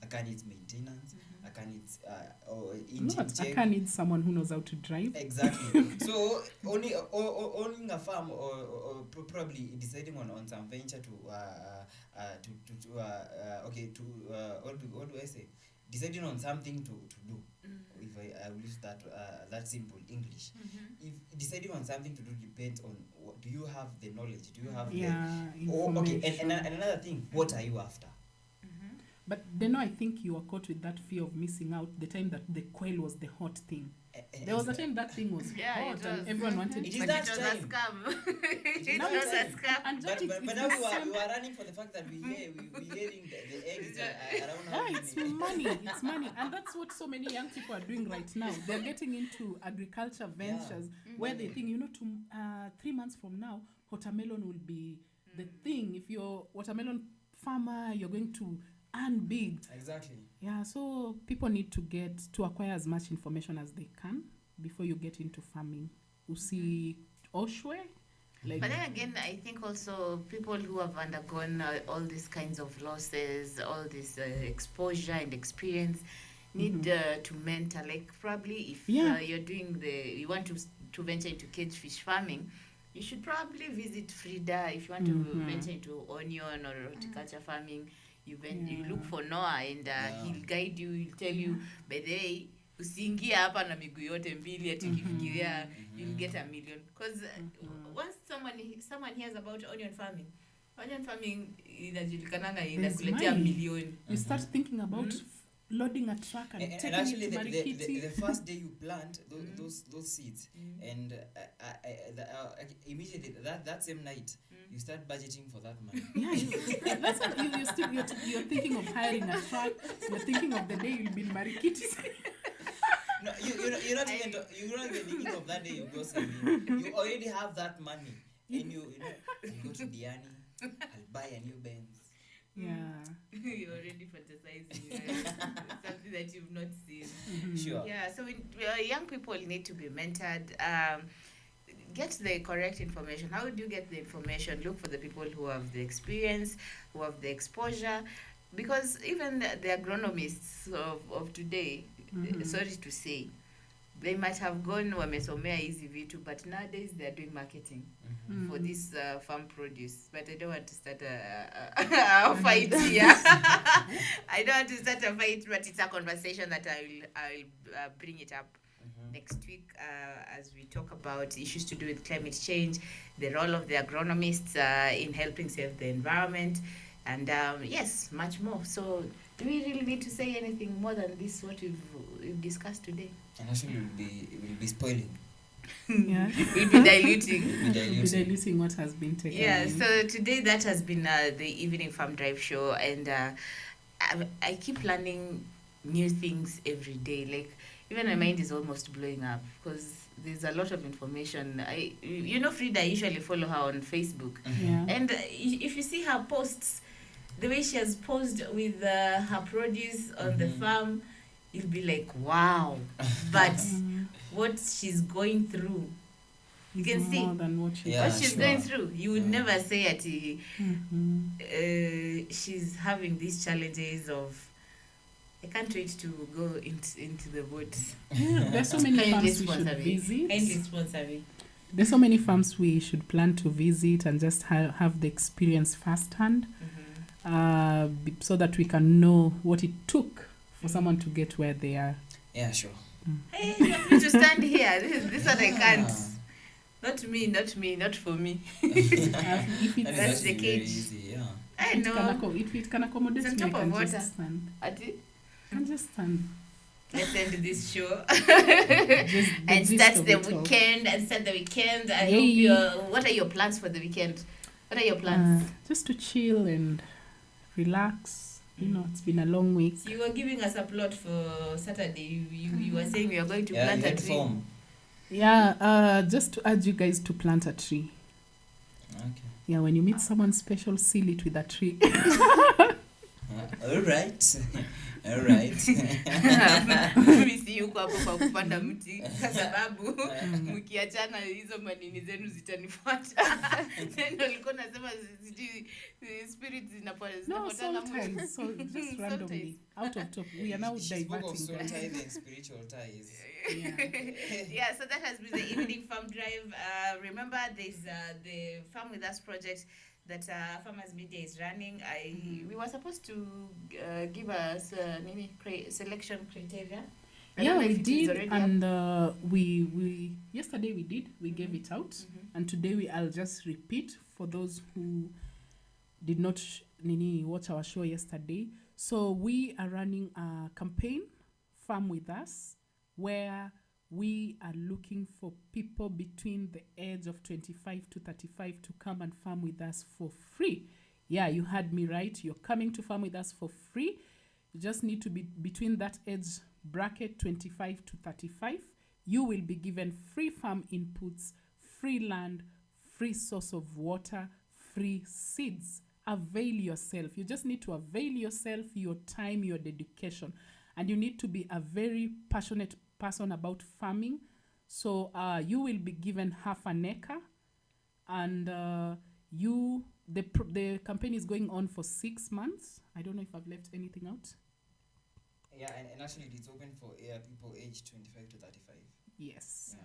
a car needs maintenance, a car needs or engine Not, I check. can need someone who knows how to drive. Exactly. So owning a farm or probably deciding on some venture to what do I say? Deciding on something to do. If I will use that simple English. If deciding on something to do depends on what do you have the knowledge? Do you have Yeah, okay, information. and another thing, what are you after? But then I think you were caught with that fear of missing out the time that the quail was the hot thing. There was a time that thing was Yeah, hot it and was. everyone wanted It to is But that it was time. a scam. It Now was it's a like- scam. and that But is now the we were same- running for the fact that we hearing the eggs around Yeah, our it's money. It's money. And that's what so many young people are doing right now. They're getting into agriculture ventures where they think, 3 months from now, watermelon will be the thing. If you're watermelon farmer, you're going to earn big. Exactly. Yeah, so people need to acquire as much information as they can before you get into farming. Usi oshwe. Like, But then again, I think also people who have undergone all these kinds of losses, all this exposure and experience, need to mentor. Like probably if Yeah. you're doing you want to venture into cage fish farming, you should probably visit Frida. If you want to venture into onion or horticulture farming, you look for Noah and he'll guide you. He'll tell you, by the way, usiingie hapa na miguu yote mbili ati ukifikiria you'll get $1 million. Because once someone hears about onion farming inajulikananga inakuletea money. milioni. you start thinking about loading a truck and And taking actually, it to Marikiti. the first day you plant those seeds, and immediately that same night you start budgeting for that money. Yeah, that's what you're thinking of hiring a truck. You're thinking of the day you'll be in Marikiti. No, you're not even thinking of that day you go sailing. You already have that money, and you go to Diani. I'll buy a new Benz. Yeah. You're already fantasizing something that you've not seen. Sure. Yeah, so young people need to be mentored. Get the correct information. How do you get the information? Look for the people who have the experience, who have the exposure. Because even the agronomists of today, sorry to say, they might have gone wamesomea hizi vitu, but nowadays they are doing marketing for this farm produce. But I don't want to start a fight here. I don't want to start a fight, but it's a conversation that I will bring it up next week as we talk about issues to do with climate change, the role of the agronomists in helping save the environment, and yes, much more. So do we really need to say anything more than this, what we've discussed today? And actually, we'll be spoiling. Yeah. We'll be diluting. We'll be We'll be diluting what has been taken. Yeah, in. so today that has been the Evening Farm Drive show, and I keep learning new things every day. Like, even my mind is almost blowing up because there's a lot of information. Frida, I usually follow her on Facebook. Yeah. And if you see her posts, the way she has posed with her produce on the farm, you'll be like, wow. But what she's going through, you can see more than what you Yeah, what she's sure. going through. You would Yeah. never say that she's having these challenges of, I can't wait to go into the woods. Yeah, there's so many Kindly farms we should sponsor me. visit. Kindly sponsor me. There's so many farms we should plan to visit and just have the experience firsthand, so that we can know what it took for someone to get where they are. Yeah, sure. Hey, you want me to stand here? This one I can't. Not me, not for me. If And it's, That's it's the actually very cage. easy, yeah. I it can, know. it can accommodate It's on me, I top can of water. just stand. Ati, I can just stand. let's end this show Just the and gist start of the it all. weekend. I Yay. hope you're. What are your plans for the weekend? What are your plans? Just to chill and relax. You know, it's been a long week. So you were giving us a plot for Saturday. You were saying you are going to Yeah, plant you a had tree. form. Yeah, just to urge you guys to plant a tree. Okay. Yeah, when you meet someone special, seal it with a tree. All right. All right. Mimi si yuko hapo kwa kupanda mti kwa sababu mkiachana hizo manini zenu zitanifuata. Ndio nilikuwa nasema sijui spirits No, zinafuatana sometimes. So just randomly, out of top. We are now She spoke of diverting, soul guys. ties and spiritual ties. Yeah. Yeah, so that has been the evening farm drive. Remember, there's the Farm With Us project that Farmers Media is running. We were supposed to give us selection criteria. I don't Yeah, know we if it is did, already up. and we yesterday we did. We gave it out, and today I'll just repeat for those who did not watch our show yesterday. So we are running a campaign, Farm With Us, where we are looking for people between the age of 25 to 35 to come and farm with us for free. Yeah, you heard me right. You're coming to farm with us for free. You just need to be between that age bracket, 25 to 35. You will be given free farm inputs, free land, free source of water, free seeds. Avail yourself. You just need to avail yourself, your time, your dedication. And you need to be a very passionate person about farming. So you will be given half an acre, and the campaign is going on for 6 months. I don't know if I've left anything out. Yeah, and actually it's open for people aged 25 to 35. Yes. Yeah.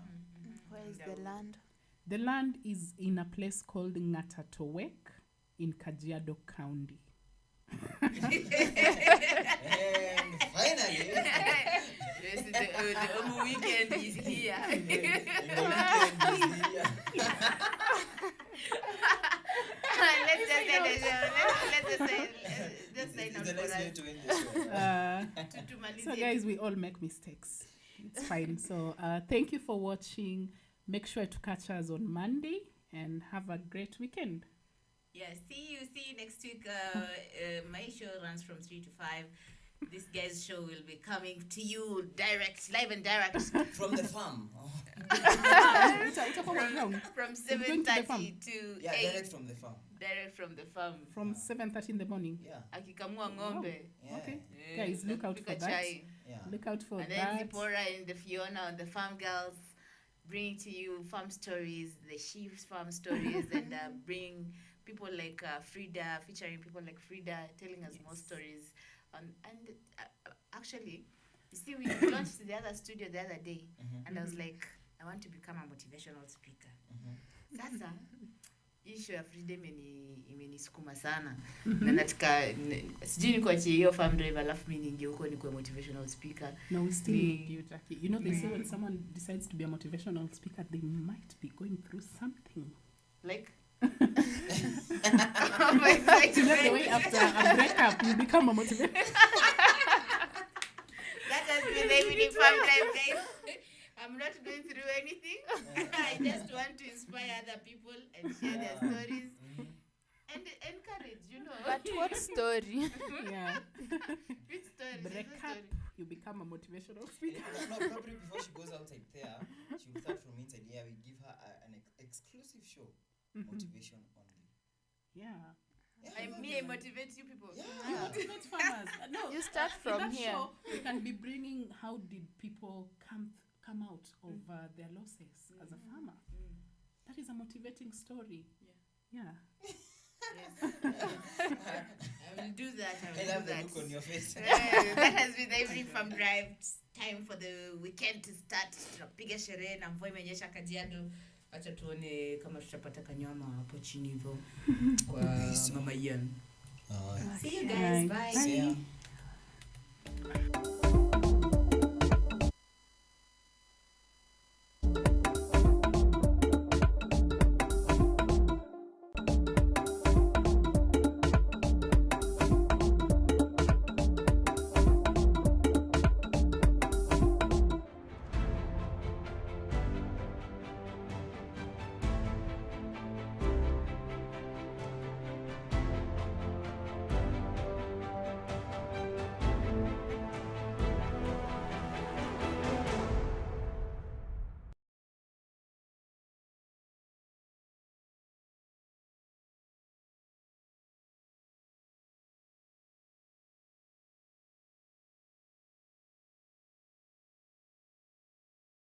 Where is the land? The land is in a place called Ngatatowek in Kajiado County. And finally, Yes, the Omu weekend is here. in the weekend is here. Let's just end the show. Let's just sign It's out the for next way us. to end the show. To So Malizie. guys, we all make mistakes. It's fine. So thank you for watching. Make sure to catch us on Monday and have a great weekend. Yeah, see you next week. My show runs from 3 to 5. This guy's show will be coming to you live and direct From the farm. Oh. from Going to the farm. 7:30 to Yeah, 8. direct from the farm. Direct from the farm. From 7:30 in the morning. Yeah. Akikamua ng'ombe. Yeah. Okay. Eh, Guys, look out kupika for that. chai. Yeah. Look out for And then that. Zipporah and the Fiona and the farm girls bring to you farm stories, the sheep's farm stories, and bring people like Frida, featuring people like Frida, telling us more stories. And actually, you see, we launched the other studio the other day, and I was like, I want to become a motivational speaker. Sasa issue ya Frida imenisukuma sana na nataka sijui nikuachie hiyo farm drive alafu mimi niingie huko nikuwe motivational speaker. No, we still need you, Jackie. You know, they say when someone decides to be a motivational speaker, they might be going through something. Like You know, the way after a breakup, you become a motivational. that has been the evening farm drive, guys. I'm not going through anything. I just want to inspire other people and share their stories and encourage, you know. But what story? Yeah. Which story? Breakup, you become a motivational speaker. No, probably before she goes outside there, she'll start from inside. Yeah, we give her an exclusive show. Motivation only. Yeah. I motivate you people. You motivate farmers. No, You start in from that here. show, you can be bringing how did people come out of their losses as a farmer. That is a motivating story. Yeah. Yes. I will do that. I love the look on your face. That has been the Evening Farm Drive. Time for the weekend to start. Tunapiga sherehe na mvua imenyesha Kajiado. Acha tuone kama tutapata kanyama hapo chini hivyo kwa Mama Ian. Oh, See you guys. Bye. see ya.